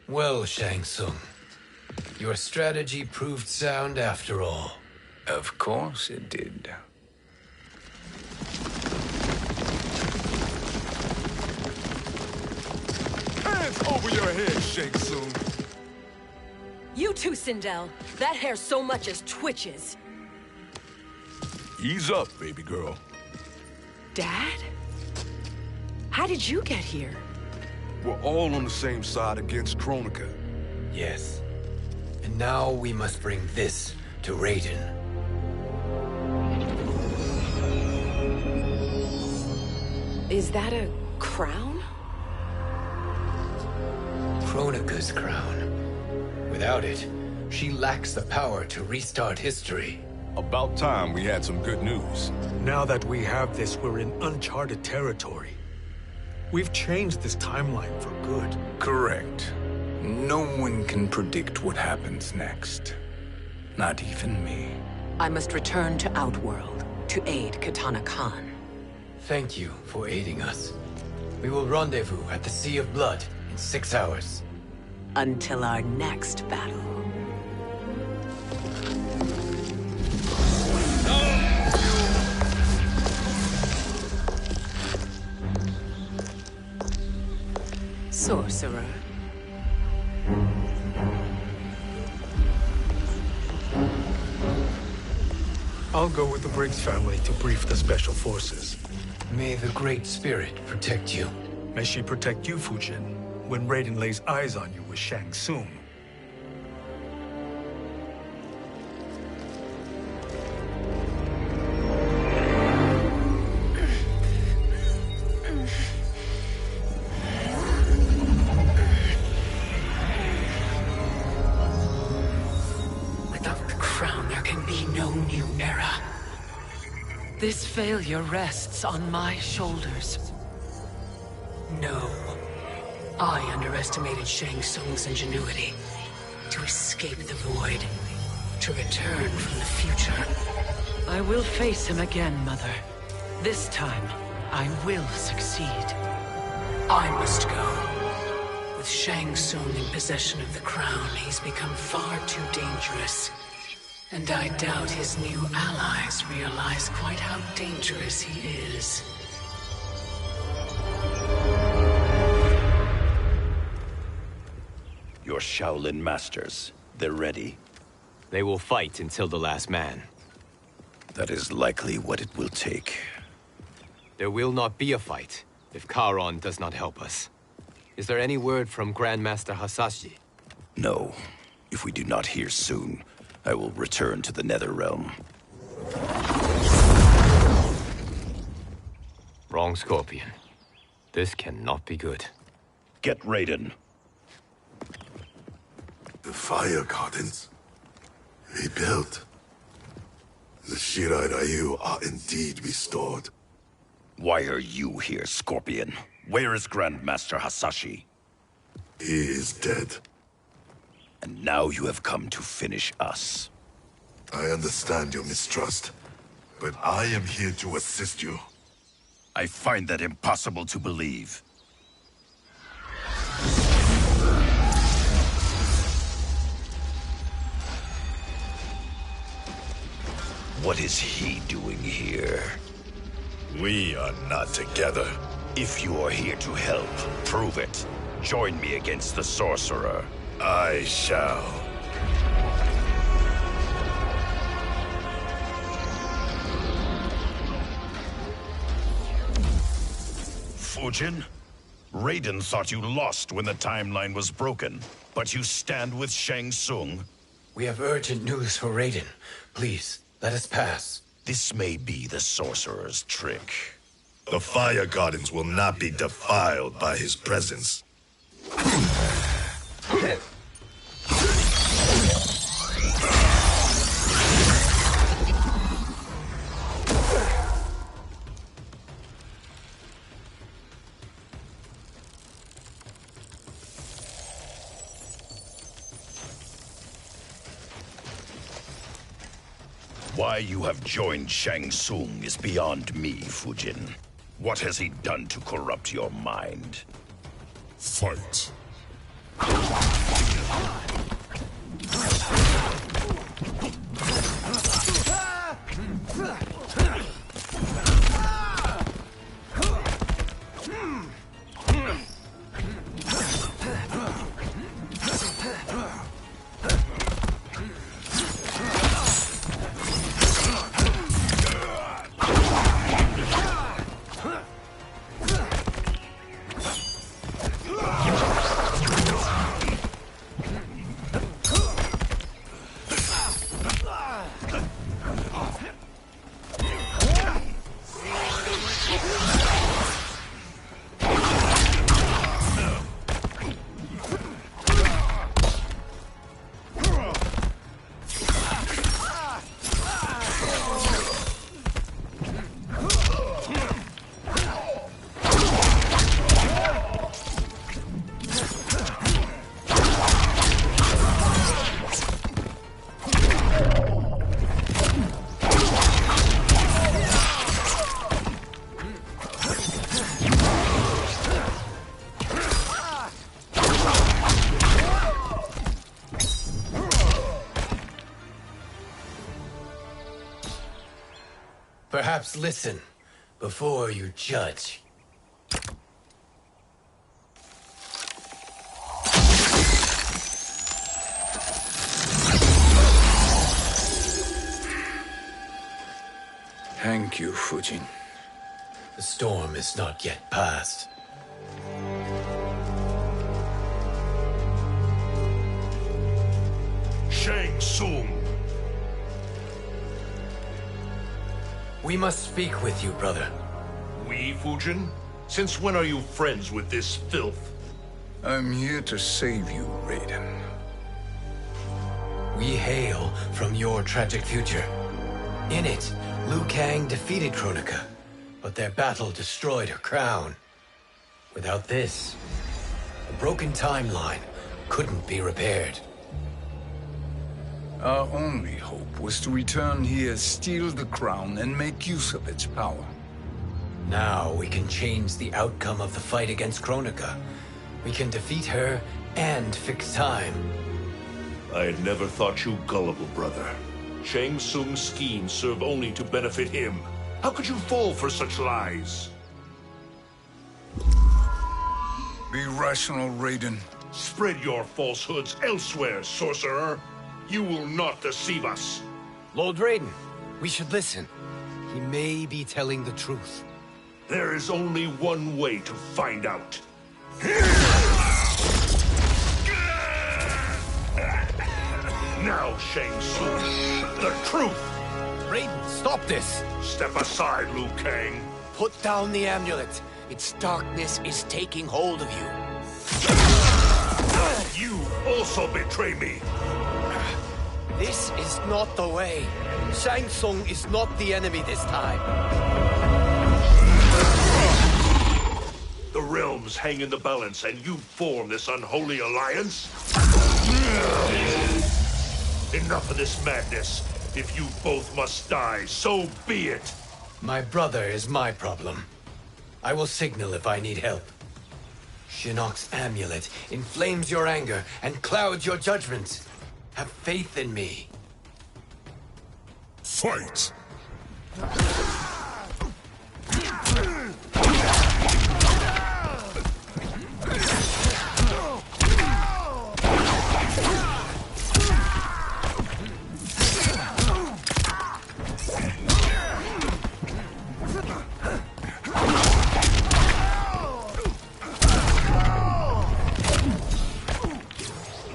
Well, Shang Tsung, your strategy proved sound after all. Of course it did. Hands over your head, Shang Tsung. You too, Sindel. That hair so much as twitches. Ease up, baby girl. Dad? How did you get here? We're all on the same side against Kronika. Yes. And now we must bring this to Raiden. Is that a crown? Kronika's crown. Without it, she lacks the power to restart history. About time we had some good news. Now that we have this, we're in uncharted territory. We've changed this timeline for good. Correct. No one can predict what happens next. Not even me. I must return to Outworld to aid Katana Khan. Thank you for aiding us. We will rendezvous at the Sea of Blood in 6 hours. Until our next battle. Sorcerer. I'll go with the Briggs family to brief the Special Forces. May the Great Spirit protect you. May she protect you, Fujin, when Raiden lays eyes on you with Shang Tsung. can be no new era. This failure rests on my shoulders. No. I underestimated Shang Tsung's ingenuity. To escape the void. To return from the future. I will face him again, Mother. This time, I will succeed. I must go. With Shang Tsung in possession of the crown, he's become far too dangerous. And I doubt his new allies realize quite how dangerous he is. Your Shaolin masters, they're ready. They will fight until the last man. That is likely what it will take. There will not be a fight if Charon does not help us. Is there any word from Grandmaster Hasashi? No. If we do not hear soon, I will return to the Netherrealm. Wrong, Scorpion. This cannot be good. Get Raiden. The Fire Gardens? Rebuilt. The Shirai Ryu are indeed restored. Why are you here, Scorpion? Where is Grandmaster Hasashi? He is dead. And now you have come to finish us. I understand your mistrust, but I am here to assist you. I find that impossible to believe. What is he doing here? We are not together. If you are here to help, prove it. Join me against the sorcerer. I shall. Fujin? Raiden thought you lost when the timeline was broken, but you stand with Shang Tsung. We have urgent news for Raiden. Please, let us pass. This may be the sorcerer's trick. The Fire Gardens will not be defiled by his presence. Why you have joined Shang Tsung is beyond me, Fujin. What has he done to corrupt your mind? Fight. Perhaps listen before you judge. Thank you, Fujin. The storm is not yet past. Shang Tsung! We must speak with you, brother. We, Fujin? Since when are you friends with this filth? I'm here to save you, Raiden. We hail from your tragic future. In it, Liu Kang defeated Kronika, but their battle destroyed her crown. Without this, a broken timeline couldn't be repaired. Our only hope was to return here, steal the crown, and make use of its power. Now we can change the outcome of the fight against Kronika. We can defeat her and fix time. I had never thought you gullible, brother. Shang Tsung's schemes serve only to benefit him. How could you fall for such lies? Be rational, Raiden. Spread your falsehoods elsewhere, sorcerer. You will not deceive us. Lord Raiden, we should listen. He may be telling the truth. There is only one way to find out. Now, Shang Tsung, the truth! Raiden, stop this! Step aside, Liu Kang. Put down the amulet. Its darkness is taking hold of you. You also betray me. This is not the way. Shang Tsung is not the enemy this time. The realms hang in the balance, and you form this unholy alliance? Enough of this madness. If you both must die, so be it. My brother is my problem. I will signal if I need help. Shinnok's amulet inflames your anger and clouds your judgment. Have faith in me. Fight!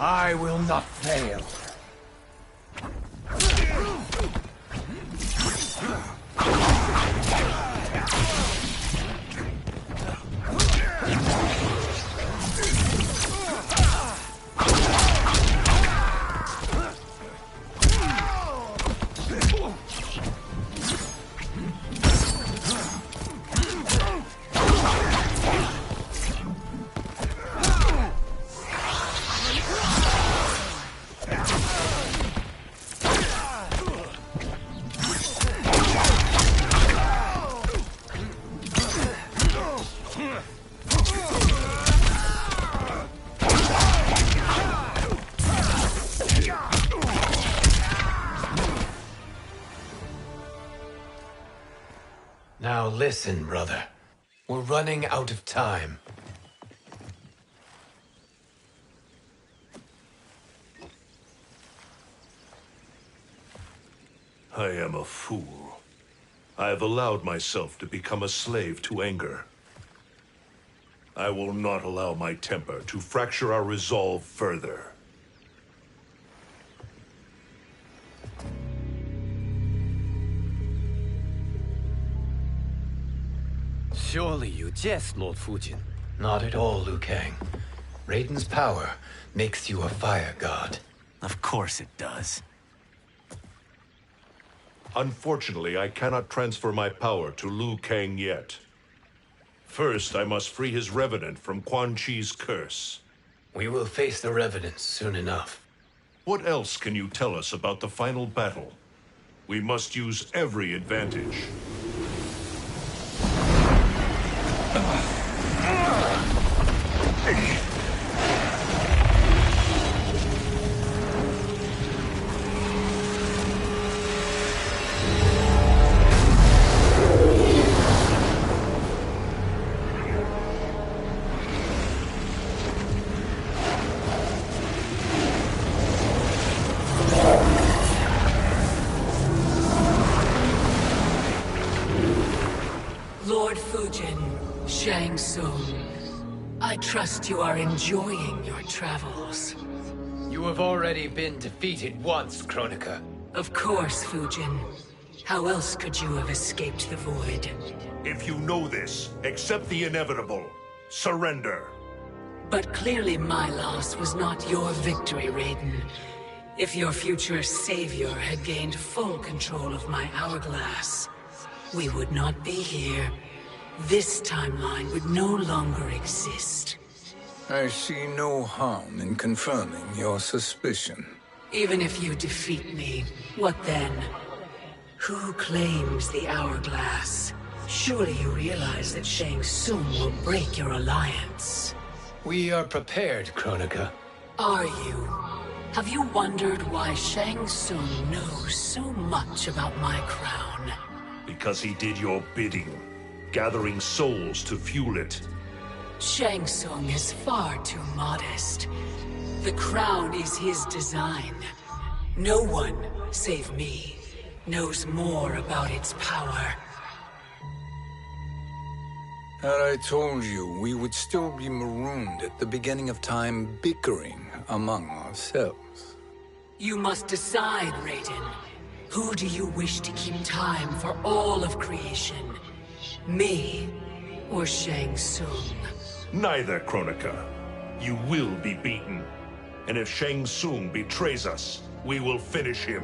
I will not fail. Now listen, brother. We're running out of time. I am a fool. I have allowed myself to become a slave to anger. I will not allow my temper to fracture our resolve further. Surely you jest, Lord Fujin. Not at all, Liu Kang. Raiden's power makes you a fire god. Of course it does. Unfortunately, I cannot transfer my power to Liu Kang yet. First, I must free his revenant from Quan Chi's curse. We will face the revenants soon enough. What else can you tell us about the final battle? We must use every advantage. Lord Fujin, Shang Tsung, I trust you are enjoying your travels. You have already been defeated once, Kronika. Of course, Fujin. How else could you have escaped the void? If you know this, accept the inevitable. Surrender. But clearly my loss was not your victory, Raiden. If your future savior had gained full control of my hourglass, we would not be here. This timeline would no longer exist. I see no harm in confirming your suspicion. Even if you defeat me, what then? Who claims the hourglass? Surely you realize that Shang Tsung will break your alliance. We are prepared, Kronika. Are you? Have you wondered why Shang Tsung knows so much about my crown? Because he did your bidding, gathering souls to fuel it. Shang Tsung is far too modest. The crown is his design. No one, save me, knows more about its power. Had I told you, we would still be marooned at the beginning of time, bickering among ourselves. You must decide, Raiden. Who do you wish to keep time for all of creation? Me or Shang Tsung? Neither, Kronika. You will be beaten. And if Shang Tsung betrays us, we will finish him.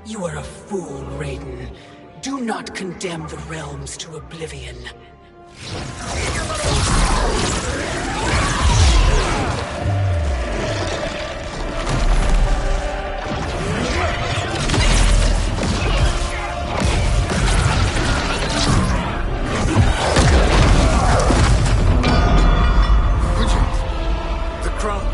You are a fool, Raiden. Do not condemn the realms to oblivion. The crown.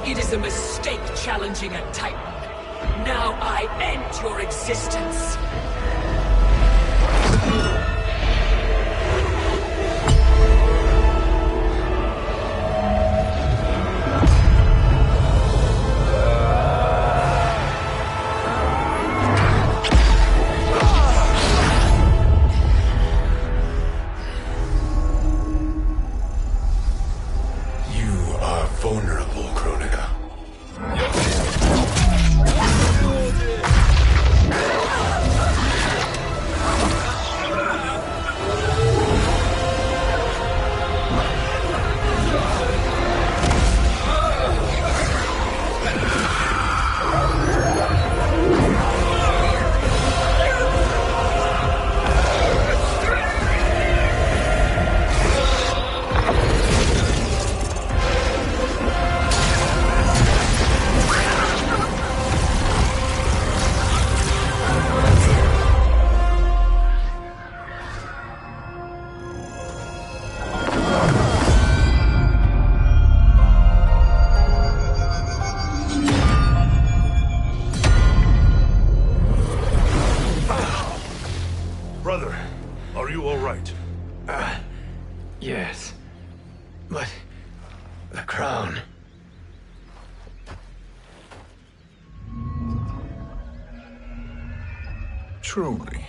It is a mistake challenging a Titan. Now I end your existence. You are vulnerable, Kronika. Brother, are you all right? Yes. But the crown. Truly,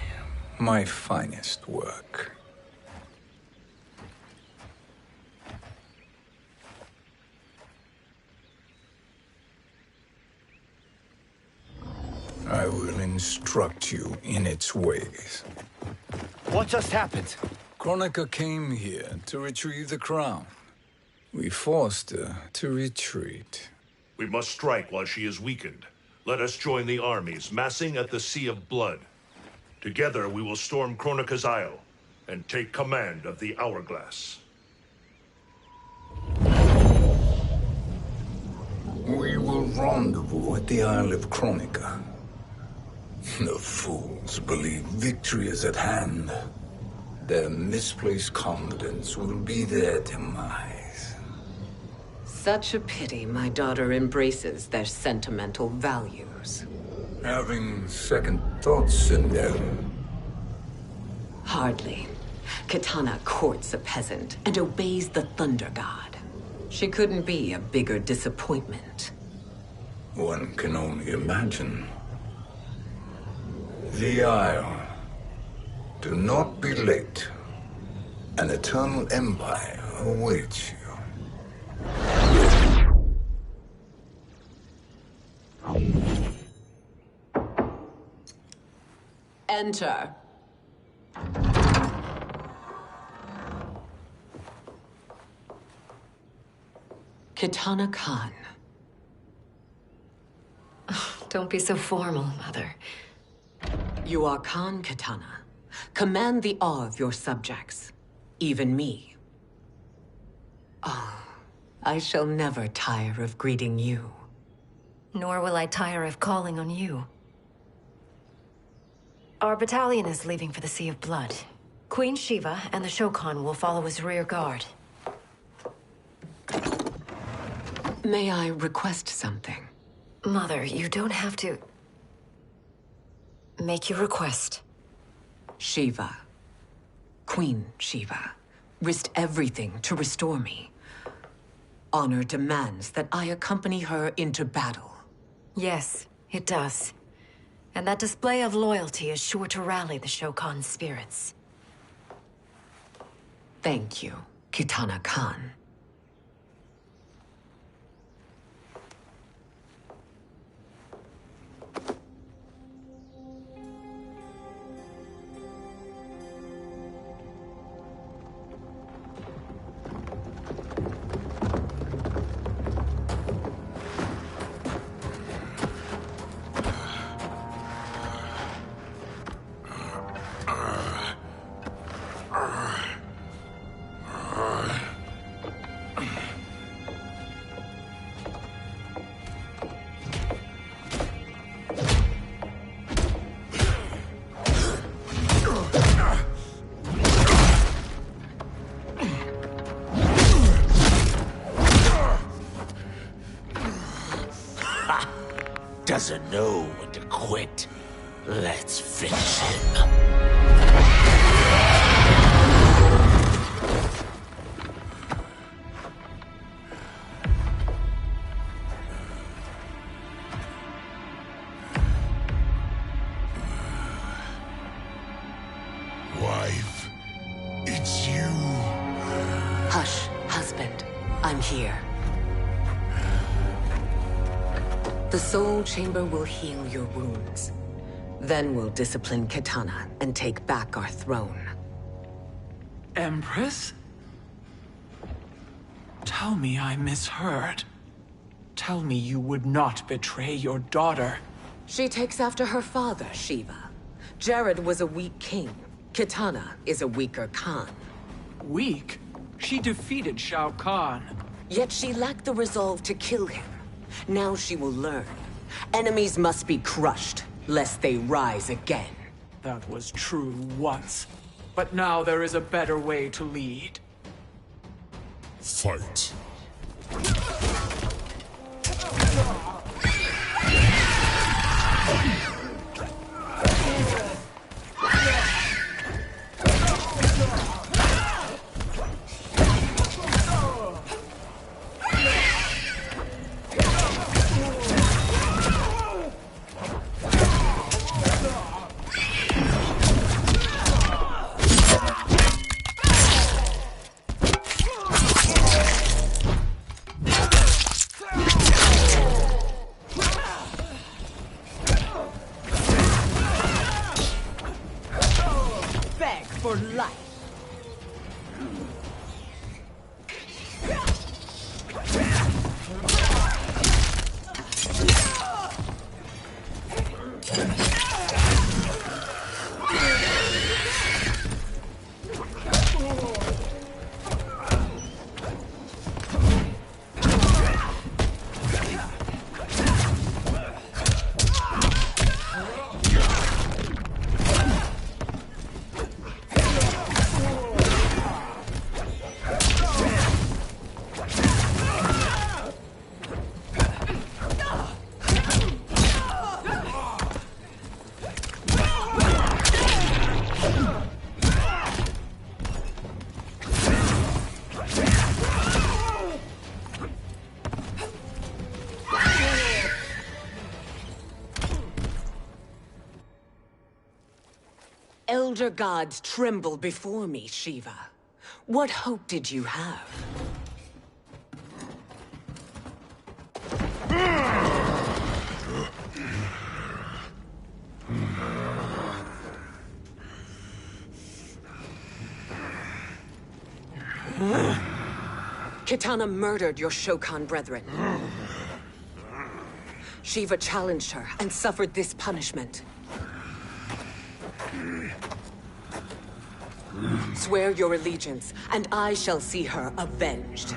my finest work. I will instruct you in its ways. What just happened? Kronika came here to retrieve the crown. We forced her to retreat. We must strike while she is weakened. Let us join the armies, massing at the Sea of Blood. Together we will storm Kronika's Isle and take command of the Hourglass. We will rendezvous at the Isle of Kronika. The fools believe victory is at hand. Their misplaced confidence will be their demise. Such a pity my daughter embraces their sentimental values. Having second thoughts in them. Hardly. Kitana courts a peasant and obeys the Thunder God. She couldn't be a bigger disappointment. One can only imagine. The Isle. Do not be late. An eternal empire awaits you. Enter. Kitana Khan. Don't be so formal, Mother. You are Khan Kitana. Command the awe of your subjects. Even me. Oh, I shall never tire of greeting you. Nor will I tire of calling on you. Our battalion is leaving for the Sea of Blood. Queen Shiva and the Shokan will follow as rear guard. May I request something? Mother, you don't have to... make your request. Shiva. Queen Shiva. Risked everything to restore me. Honor demands that I accompany her into battle. Yes, it does. And that display of loyalty is sure to rally the Shokan's spirits. Thank you, Kitana Khan. Doesn't know when to quit. Let's finish him. Wife, it's you. Hush, husband. I'm here. The Soul Chamber will heal your wounds. Then we'll discipline Kitana and take back our throne. Empress? Tell me I misheard. Tell me you would not betray your daughter. She takes after her father, Shiva. Jared was a weak king. Kitana is a weaker Khan. Weak? She defeated Shao Kahn. Yet she lacked the resolve to kill him. Now she will learn. Enemies must be crushed, lest they rise again. That was true once. But now there is a better way to lead. Fight. For life. Elder gods tremble before me, Shiva. What hope did you have? Kitana murdered your Shokan brethren. Shiva challenged her and suffered this punishment. Swear your allegiance, and I shall see her avenged.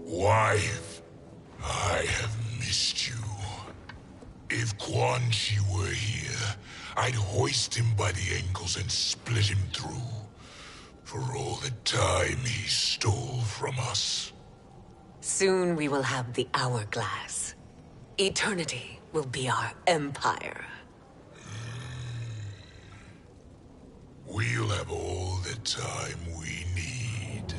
Wife, I have missed you. If Quan Chi were here, I'd hoist him by the ankles and split him through. For all the time he stole from us. Soon we will have the hourglass. Eternity will be our empire. We'll have all the time we need.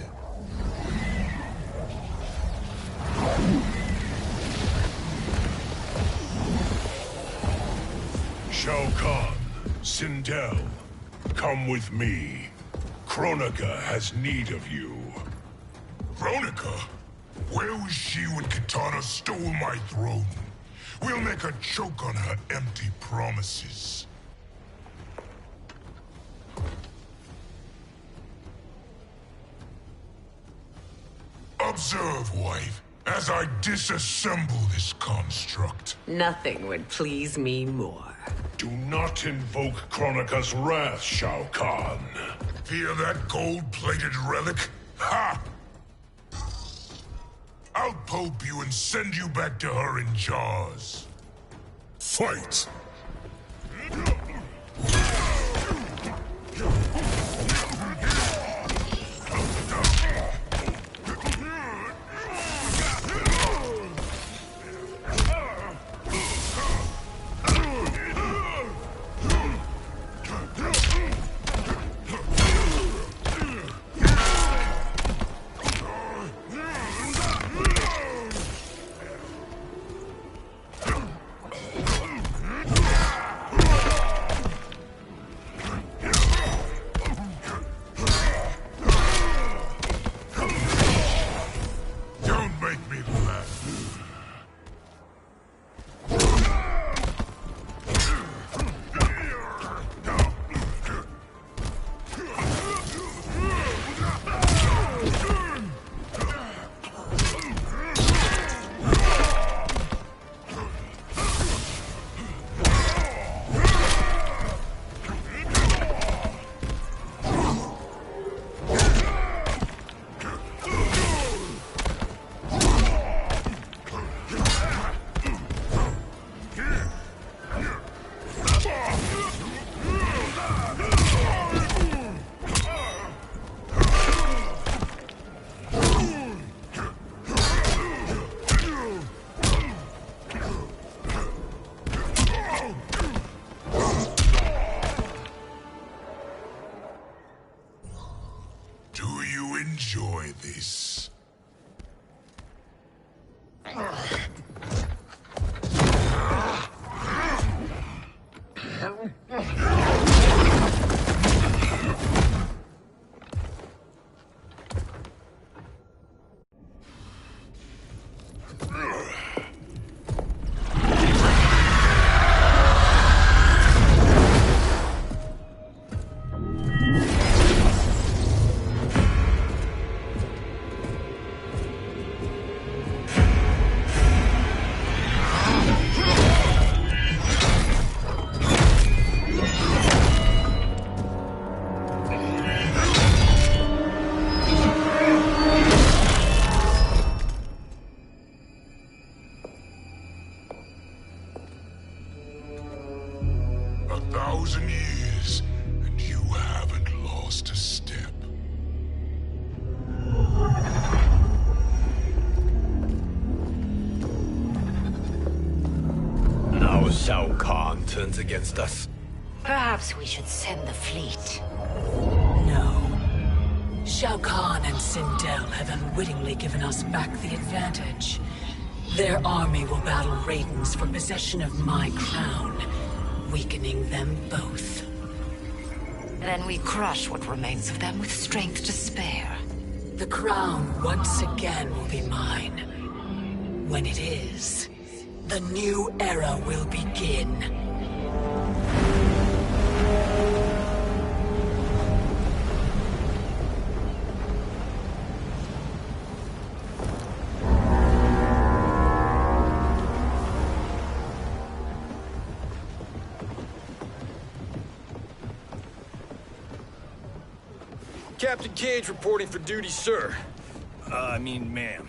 Shao Kahn, Sindel, come with me. Kronika has need of you. Kronika? Where was she when Kitana stole my throne? We'll make her choke on her empty promises. Observe, wife, as I disassemble this construct. Nothing would please me more. Do not invoke Kronika's wrath, Shao Kahn. Fear that gold-plated relic? Ha! I'll pulp you and send you back to her in jars. Fight! Enjoy this. Shao Kahn turns against us. Perhaps we should send the fleet. No. Shao Kahn and Sindel have unwittingly given us back the advantage. Their army will battle Raidens for possession of my crown, weakening them both. Then we crush what remains of them with strength to spare. The crown once again will be mine. When it is, the new era will begin. Captain Cage reporting for duty, sir. Ma'am.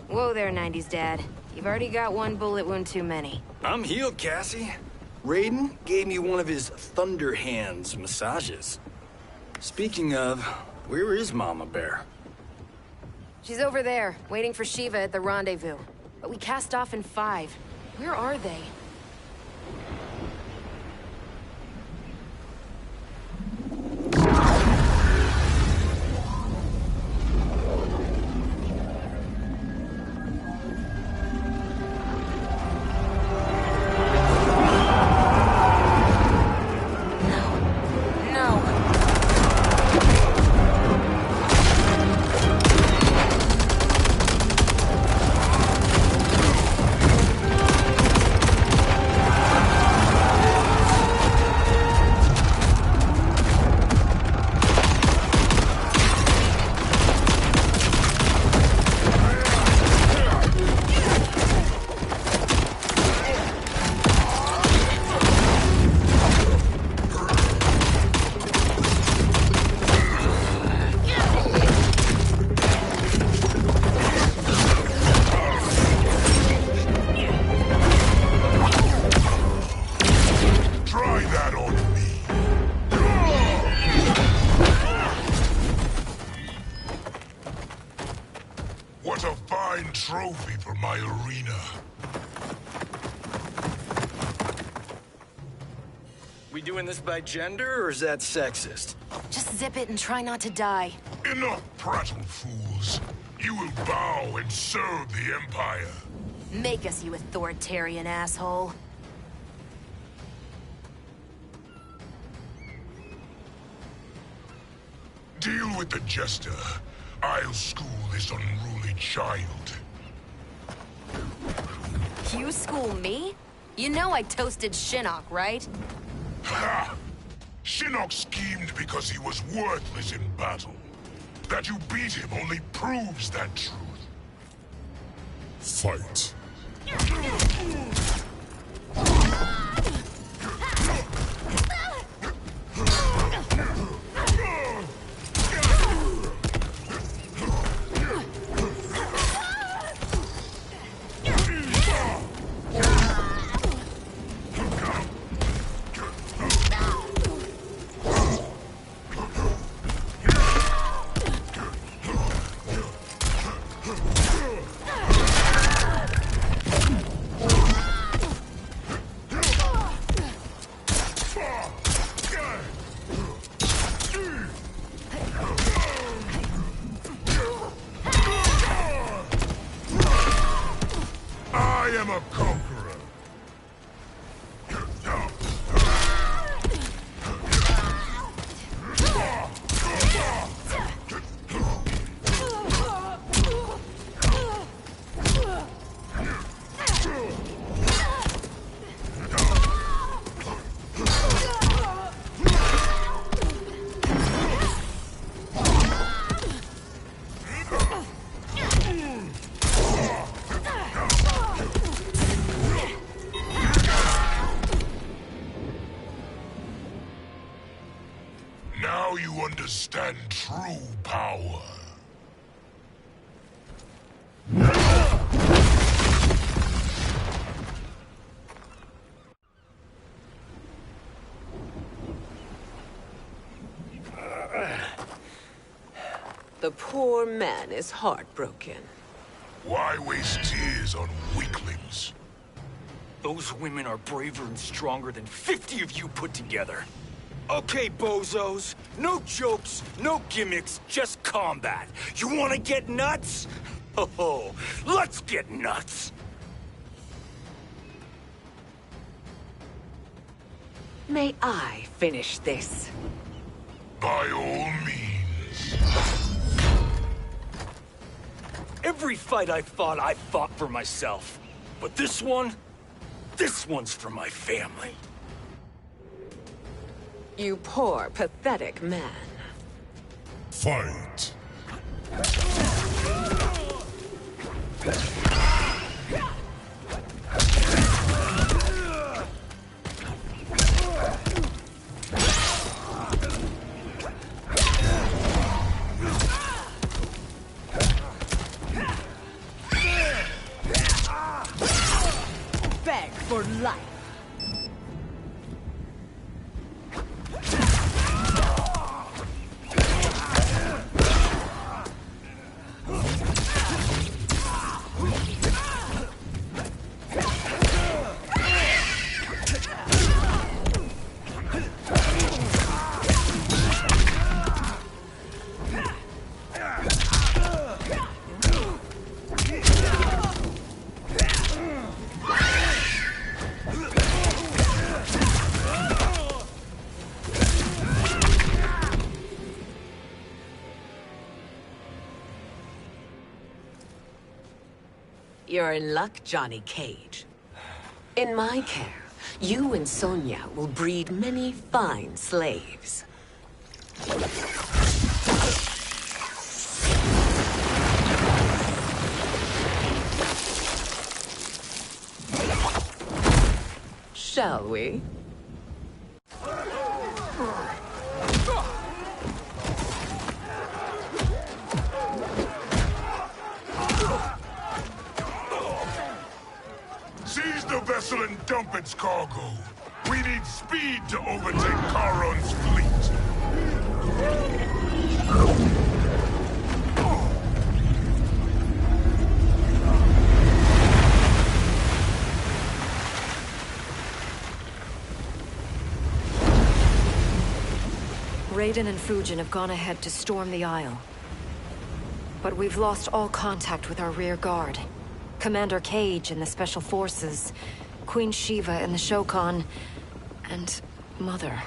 Whoa there, 90s dad. You've already got one bullet wound too many. I'm healed, Cassie. Raiden gave me one of his Thunder Hands massages. Speaking of, where is Mama Bear? She's over there, waiting for Shiva at the rendezvous. But we cast off in 5. Where are they? What a fine trophy for my arena. We doing this by gender, or is that sexist? Just zip it and try not to die. Enough prattle, fools. You will bow and serve the Empire. Make us, you authoritarian asshole. Deal with the jester. I'll school this unruly child. You school me? You know I toasted Shinnok, right? Ha! Shinnok schemed because he was worthless in battle. That you beat him only proves that truth. Fight. I am a conqueror. Now you understand true power. The poor man is heartbroken. Why waste tears on weaklings? Those women are braver and stronger than 50 of you put together. Okay, bozos. No jokes, no gimmicks, just combat. You wanna get nuts? Oh, let's get nuts! May I finish this? By all means. Every fight I fought for myself. But this one's for my family. You poor, pathetic man. Fight. Beg for life. You're in luck, Johnny Cage. In my care, you and Sonia will breed many fine slaves. Shall we? Seize the vessel and dump its cargo. We need speed to overtake Charon's fleet. Raiden and Fujin have gone ahead to storm the Isle. But we've lost all contact with our rear guard. Commander Cage and the Special Forces, Queen Shiva and the Shokan, and Mother.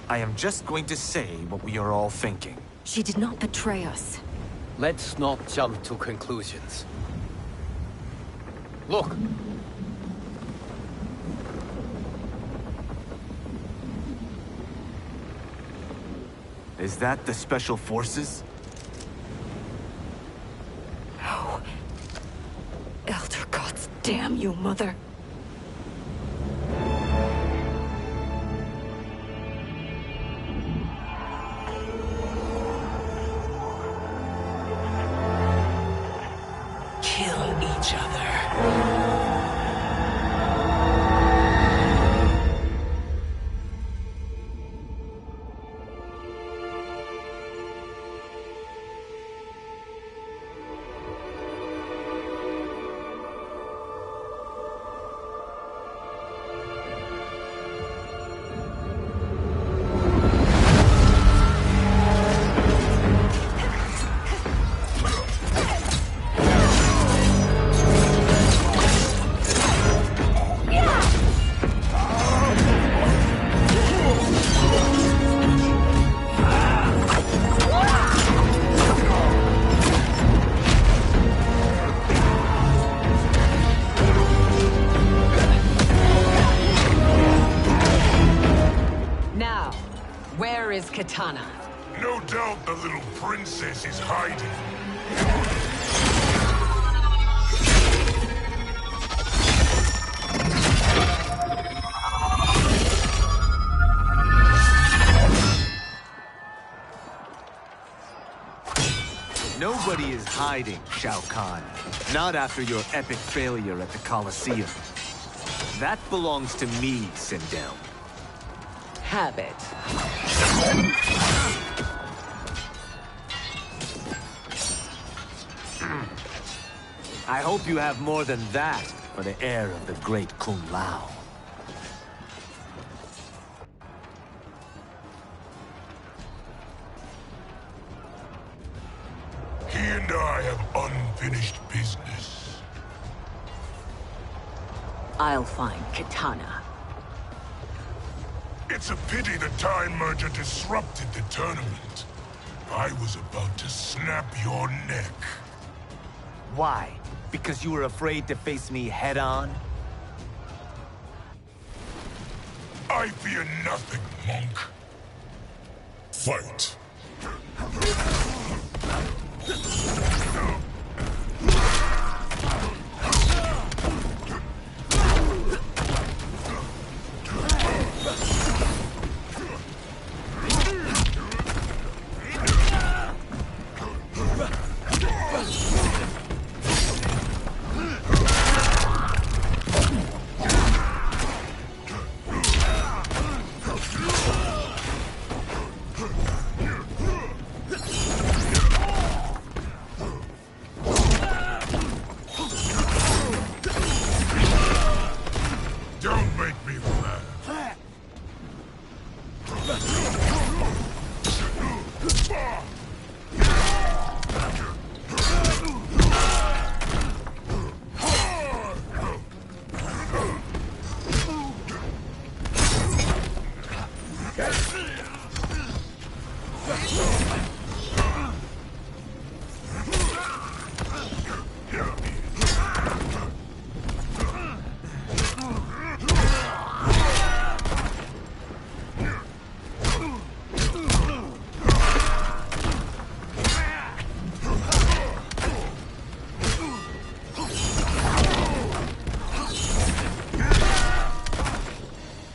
I am just going to say what we are all thinking. She did not betray us. Let's not jump to conclusions. Look! Is that the Special Forces? No. Elder gods, damn you, Mother. Kill each other. Katana. No doubt the little princess is hiding. Nobody is hiding, Shao Kahn. Not after your epic failure at the Colosseum. That belongs to me, Sindel. Have it. I hope you have more than that, for the heir of the great Kung Lao. He and I have unfinished business. I'll find Kitana. It's a pity the Time Merger disrupted the tournament. I was about to snap your neck. Why? Because you were afraid to face me head-on? I fear nothing, monk. Fight.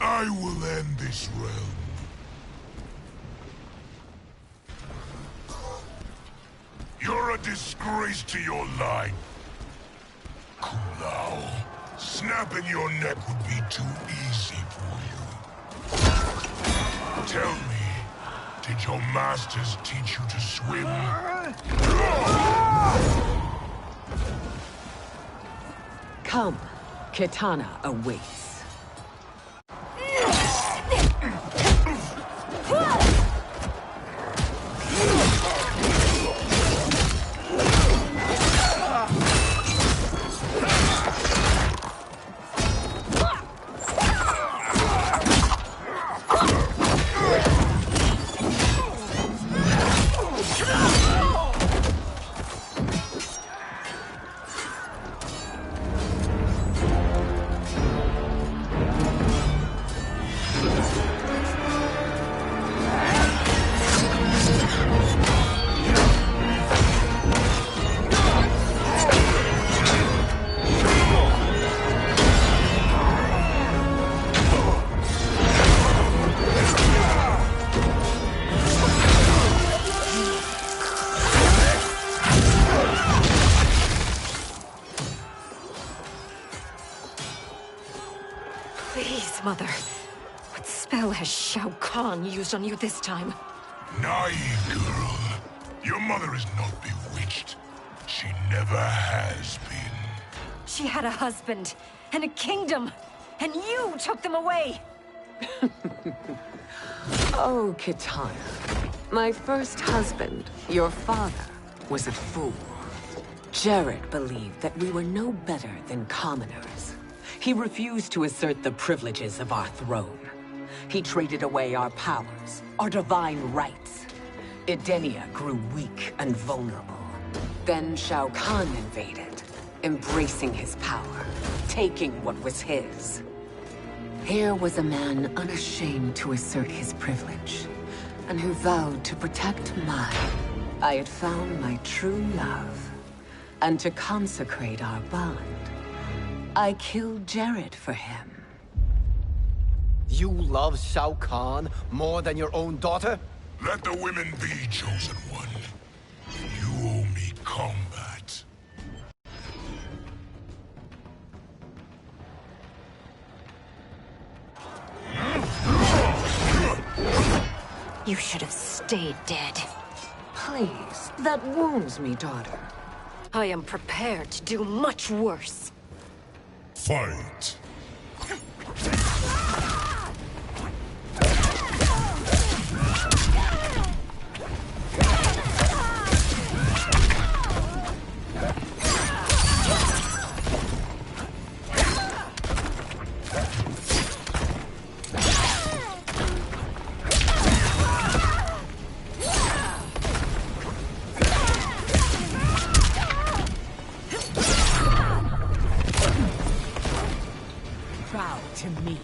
I will end this realm. You're a disgrace to your line. Kung Lao, snapping your neck would be too easy for you. Tell me, did your masters teach you to swim? Come, Kitana awaits. Please, Mother. What spell has Shao Kahn used on you this time? Naive girl. Your mother is not bewitched. She never has been. She had a husband and a kingdom, and you took them away! Oh, Kitana. My first husband, your father, was a fool. Jared believed that we were no better than commoners. He refused to assert the privileges of our throne. He traded away our powers, our divine rights. Edenia grew weak and vulnerable. Then Shao Kahn invaded, embracing his power, taking what was his. Here was a man unashamed to assert his privilege, and who vowed to protect mine. I had found my true love, and to consecrate our bond, I killed Jared for him. You love Shao Kahn more than your own daughter? Let the women be, chosen one. You owe me combat. You should have stayed dead. Please, that wounds me, daughter. I am prepared to do much worse. Fight! Proud to me.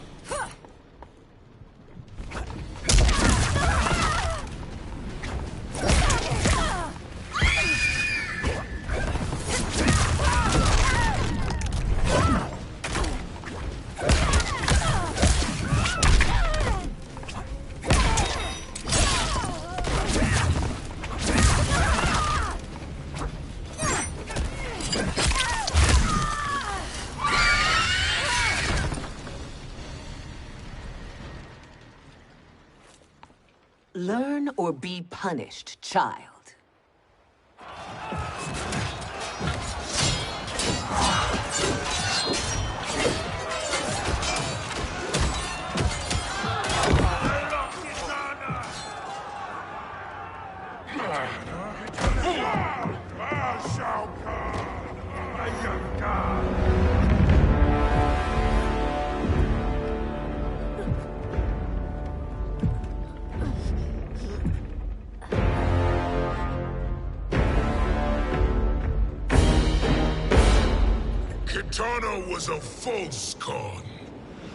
Learn or be punished, child. Shao Kahn, my young god. Kitana was a false Khan,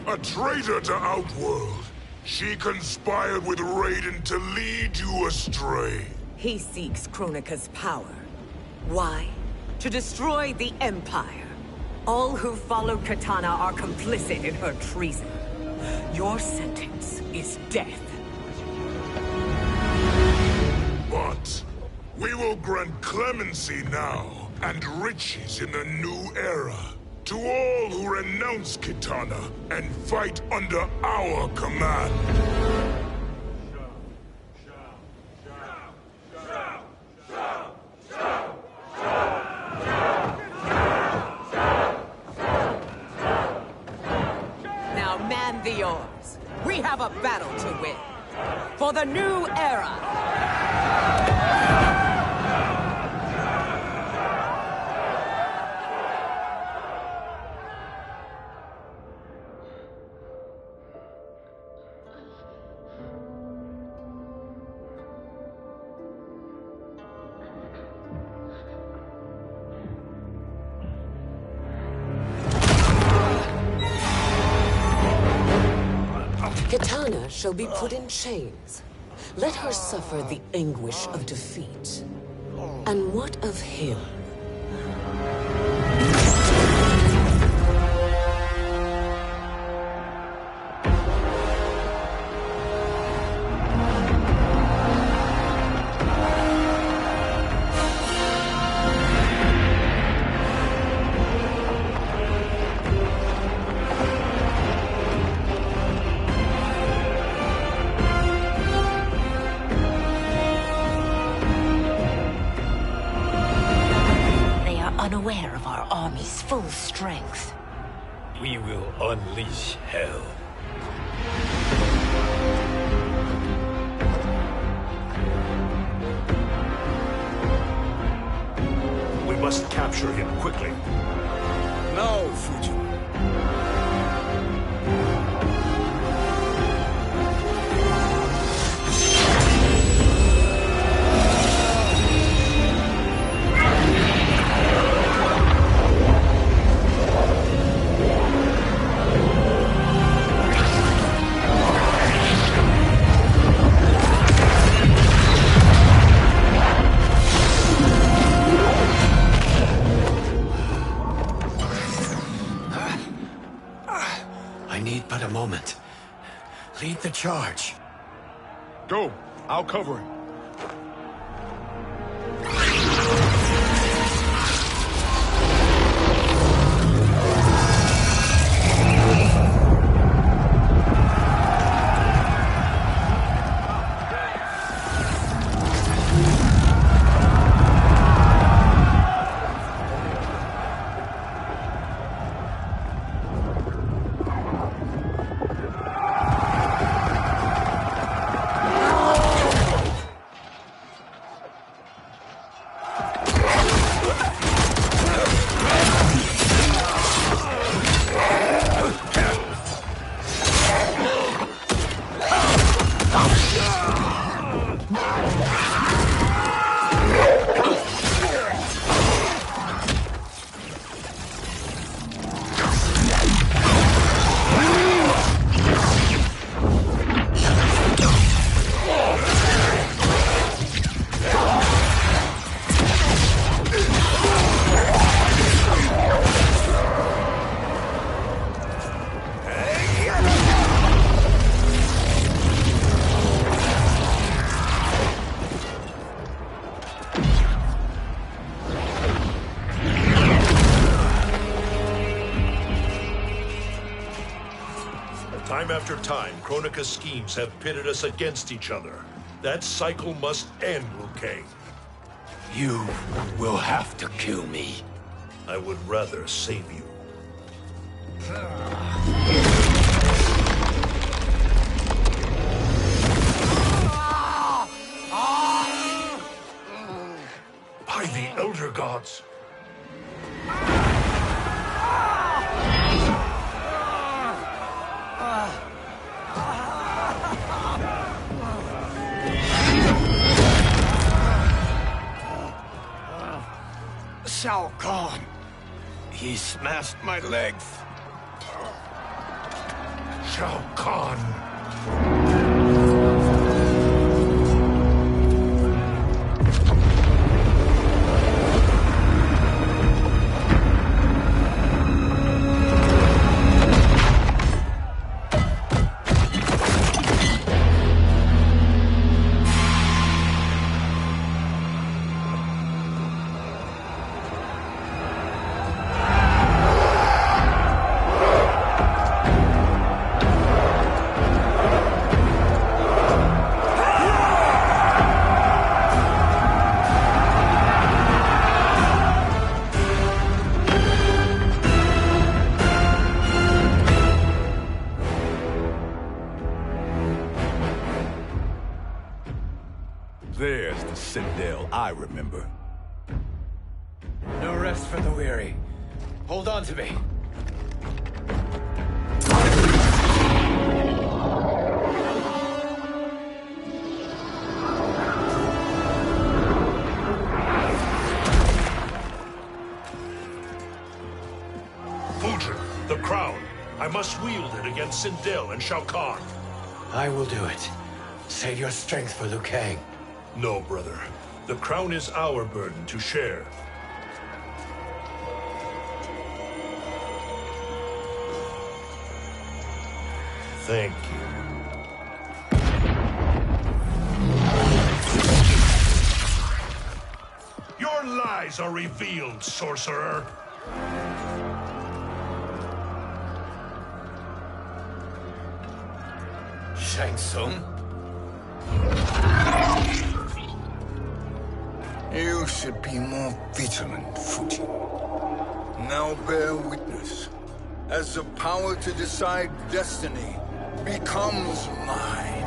a traitor to Outworld. She conspired with Raiden to lead you astray. He seeks Kronika's power. Why? To destroy the Empire. All who follow Kitana are complicit in her treason. Your sentence is death. But we will grant clemency now and riches in the new era to all who renounce Kitana and fight under our command. Now man the oars. We have a battle to win. For the new era. Kitana shall be put in chains. Let her suffer the anguish of defeat. And what of him? Unaware of our army's full strength. We will unleash hell. We must capture him quickly. Now, Fujin. I need but a moment. Lead the charge. Go. I'll cover him. Time after time, Kronika's schemes have pitted us against each other. That cycle must end, Liu Kang. You will have to kill me. I would rather save you. By the Elder Gods! Shao Kahn! He smashed my legs! Shao Kahn! There's the Citadel I remember. No rest for the weary. Hold on to me. Fujin, the crown. I must wield it against Sindel and Shao Kahn. I will do it. Save your strength for Liu Kang. No, brother. The crown is our burden to share. Thank you. Your lies are revealed, sorcerer. Shang Tsung? You should be more vigilant, Fujin. Now bear witness. As the power to decide destiny becomes mine.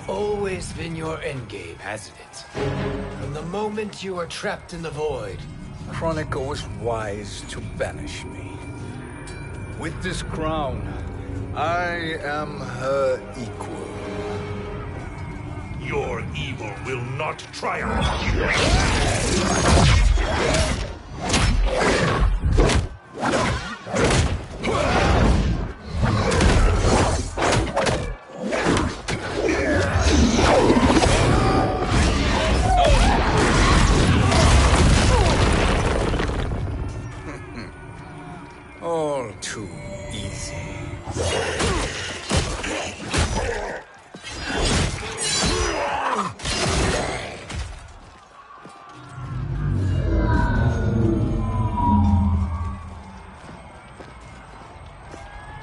Always been your endgame, hasn't it? From the moment you were trapped in the void. Kronika was wise to banish me. With this crown, I am her equal. Your evil will not triumph. All too easy.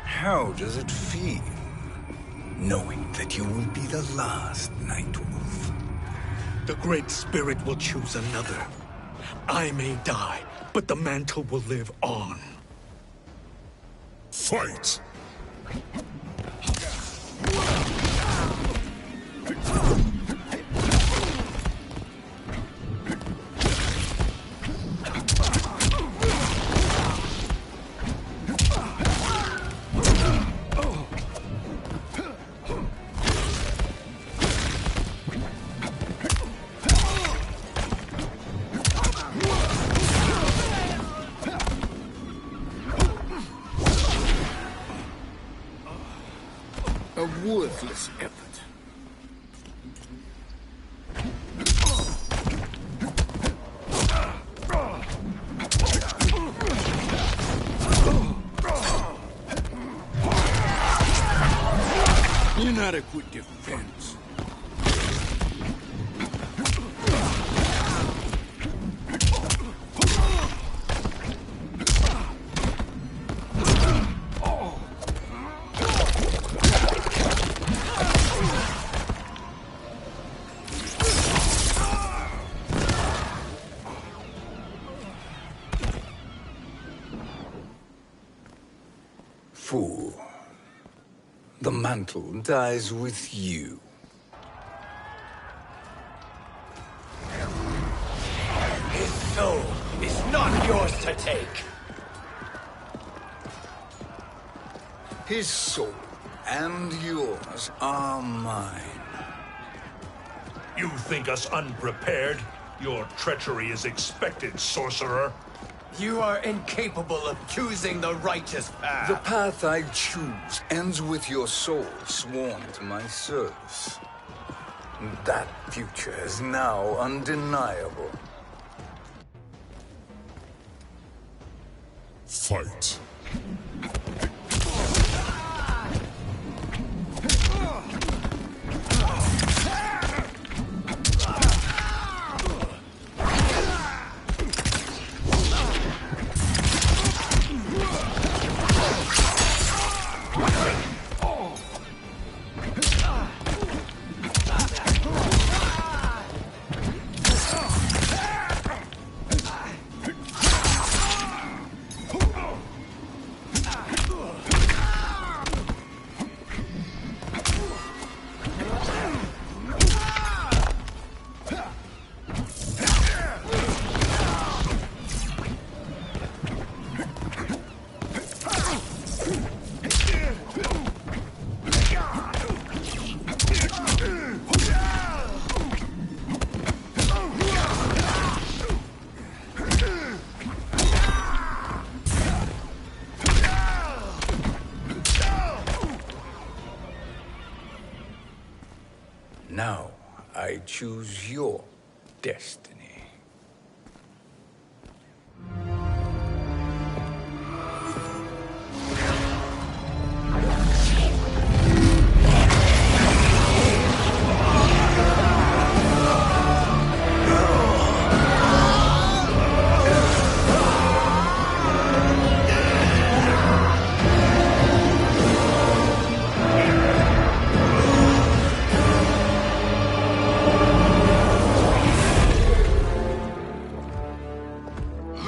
How does it feel, knowing that you will be the last Nightwolf? The Great Spirit will choose another. I may die, but the mantle will live on. Fight! A worthless effort. inadequate defense. Fool. The mantle dies with you. His soul is not yours to take. His soul and yours are mine. You think us unprepared? Your treachery is expected, sorcerer. You are incapable of choosing the righteous path. The path I choose ends with your soul sworn to my service. That future is now undeniable. Fight. Now, I choose your destiny.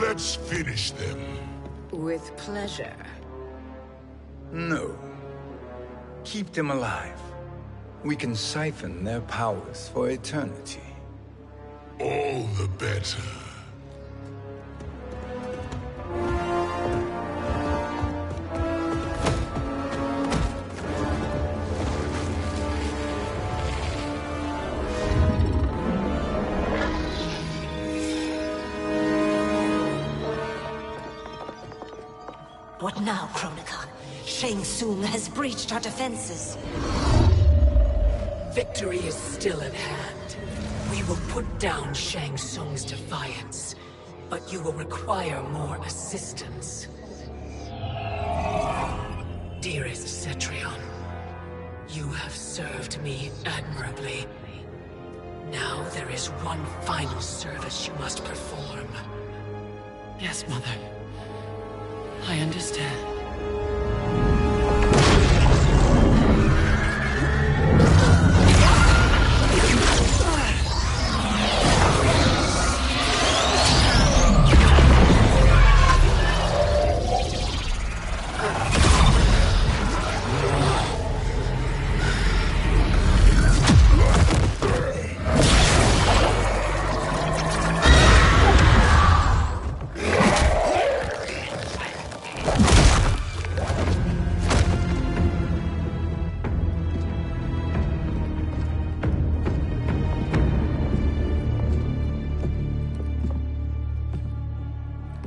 Let's finish them. With pleasure. No. Keep them alive. We can siphon their powers for eternity. All the better. What now, Kronika? Shang Tsung has breached our defenses. Victory is still at hand. We will put down Shang Tsung's defiance, but you will require more assistance. Dearest Cetrion, you have served me admirably. Now there is one final service you must perform. Yes, Mother. I understand.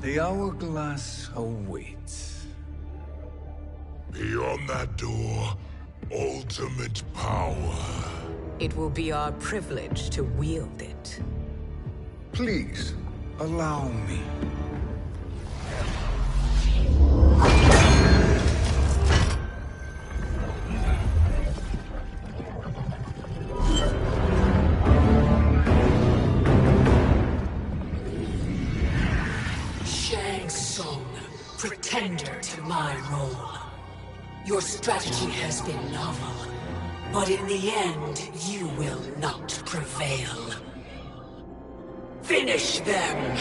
The hourglass awaits. Beyond that door, ultimate power. It will be our privilege to wield it. Please, allow me. Tsung, pretender to my role. Your strategy has been novel, but in the end, you will not prevail. Finish them!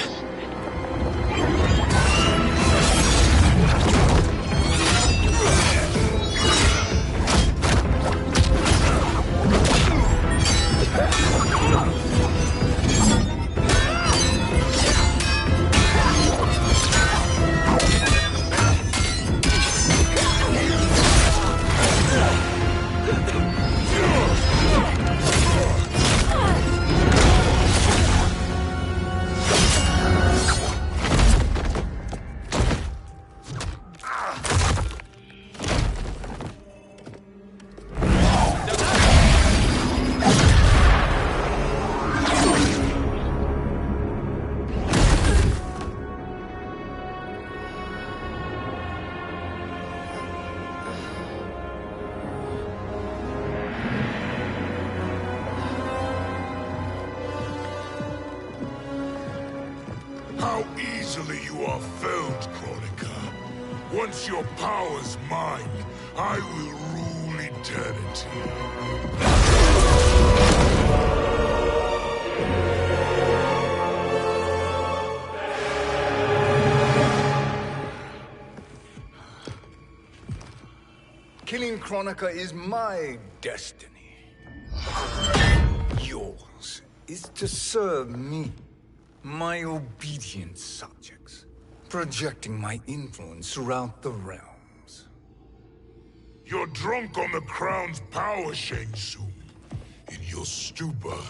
How easily you are felled, Kronika. Once your power's mine, I will rule eternity. Killing Kronika is my destiny. Yours is to serve me, my obedient subjects, projecting my influence throughout the realms. You're drunk on the crown's power, Shang Tsung. In your stupor,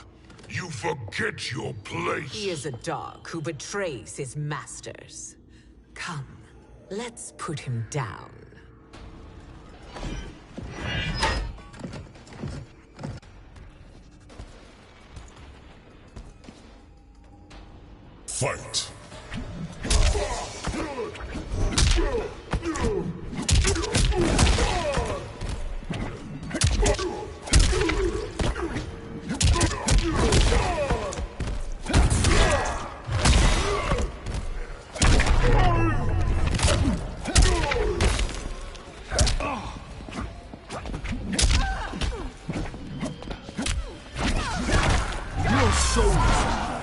you forget your place. He is a dog who betrays his masters. Come, let's put him down. Fight! Your soul is mine.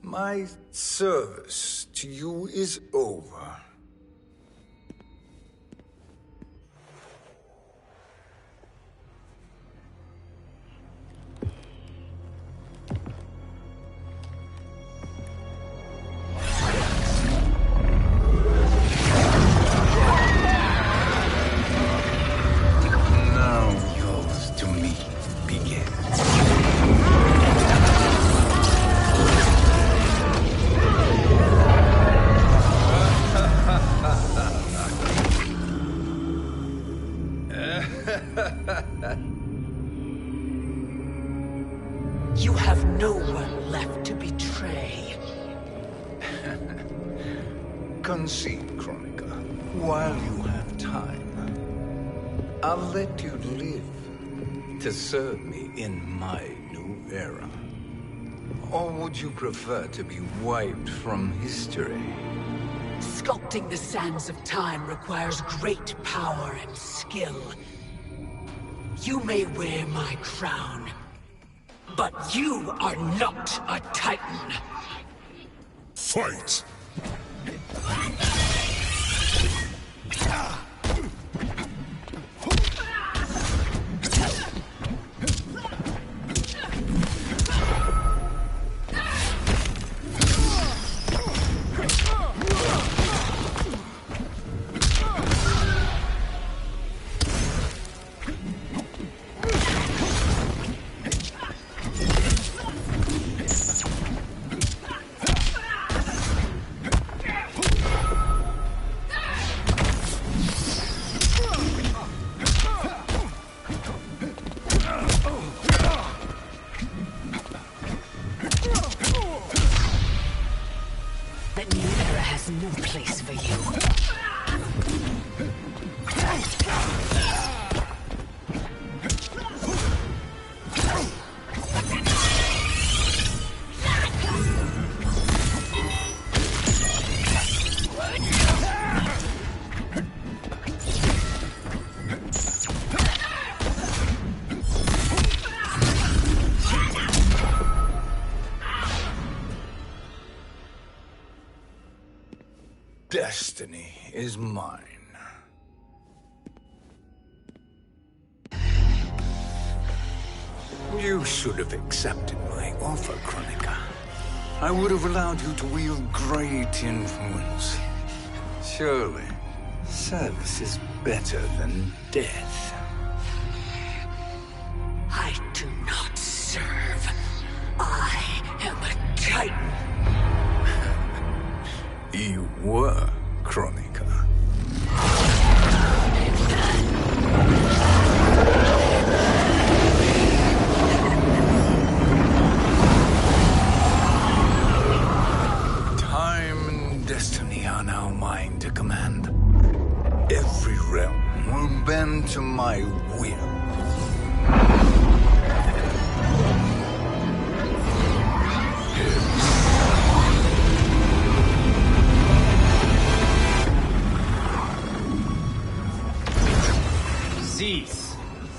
My service to you is over. Now yours to me begins. You have no one left to betray. Concede, Kronika, while you have time. I'll let you live to serve me in my new era. Or would you prefer to be wiped from history? Sculpting the sands of time requires great power and skill. You may wear my crown, but you are not a Titan. Fight! is mine. You should have accepted my offer, Kronika. I would have allowed you to wield great influence. Surely, service is better than death. I do not serve. I am a Titan. You were, Kronika. Time and destiny are now mine to command. Every realm will bend to my will. Cease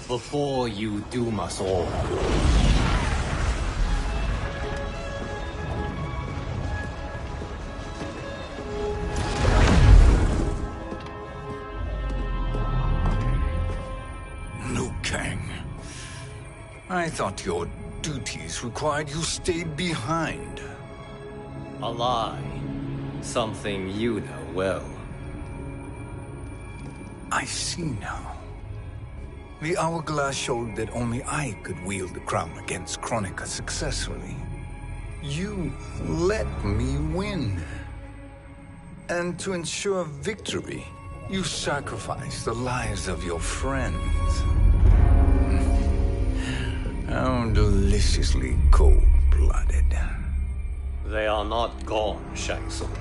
before you doom us all. Liu Kang. I thought your duties required you stayed behind. A lie. Something you know well. I see now. The hourglass showed that only I could wield the crown against Kronika successfully. You let me win. And to ensure victory, you sacrificed the lives of your friends. How deliciously cold-blooded. They are not gone, Shang Tsung.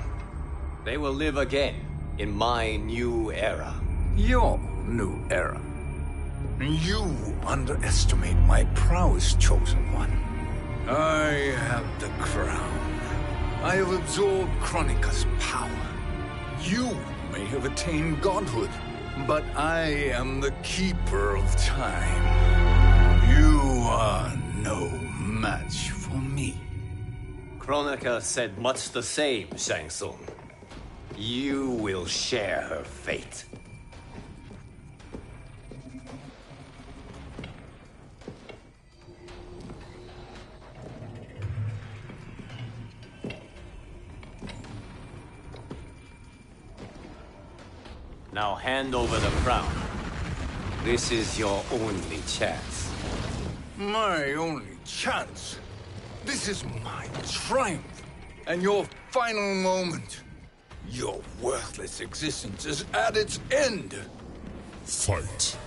They will live again in my new era. Your new era. You underestimate my prowess, Chosen One. I have the crown. I have absorbed Kronika's power. You may have attained godhood, but I am the keeper of time. You are no match for me. Kronika said much the same, Shang Tsung. You will share her fate. Now hand over the crown. This is your only chance. My only chance? This is my triumph, and your final moment. Your worthless existence is at its end. Fight.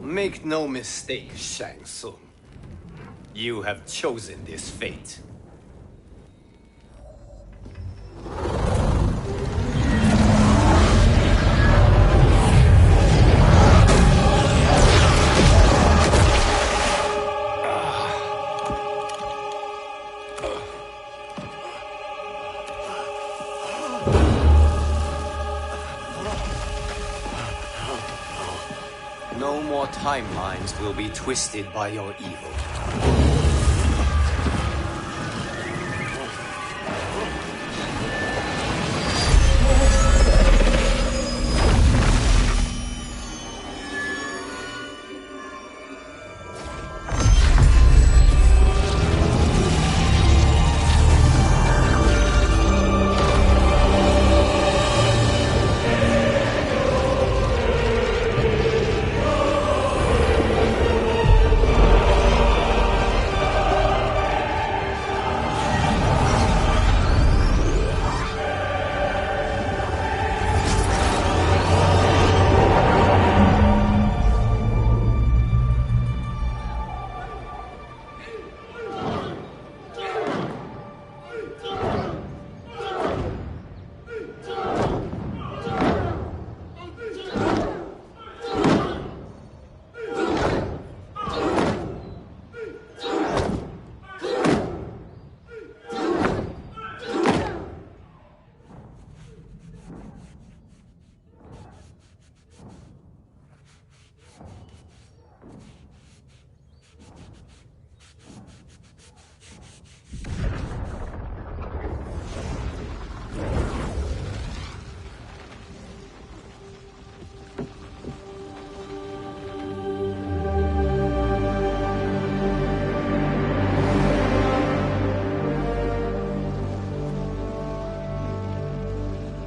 Make no mistake, Shang Tsung. You have chosen this fate. No more timelines will be twisted by your evil.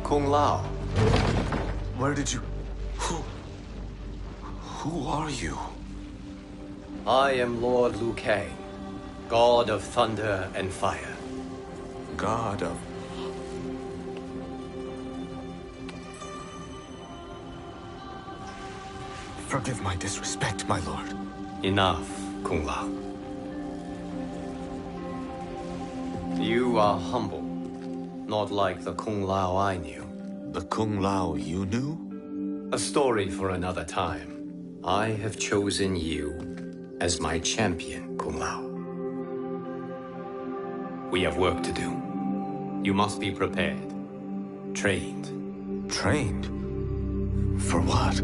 Kung Lao. Where did you... Who are you? I am Lord Liu Kang, God of Thunder and Fire. God of... Forgive my disrespect, my lord. Enough, Kung Lao. You are humble, not like the Kung Lao I knew. The Kung Lao you knew? A story for another time. I have chosen you as my champion, Kung Lao. We have work to do. You must be prepared. Trained. Trained? For what?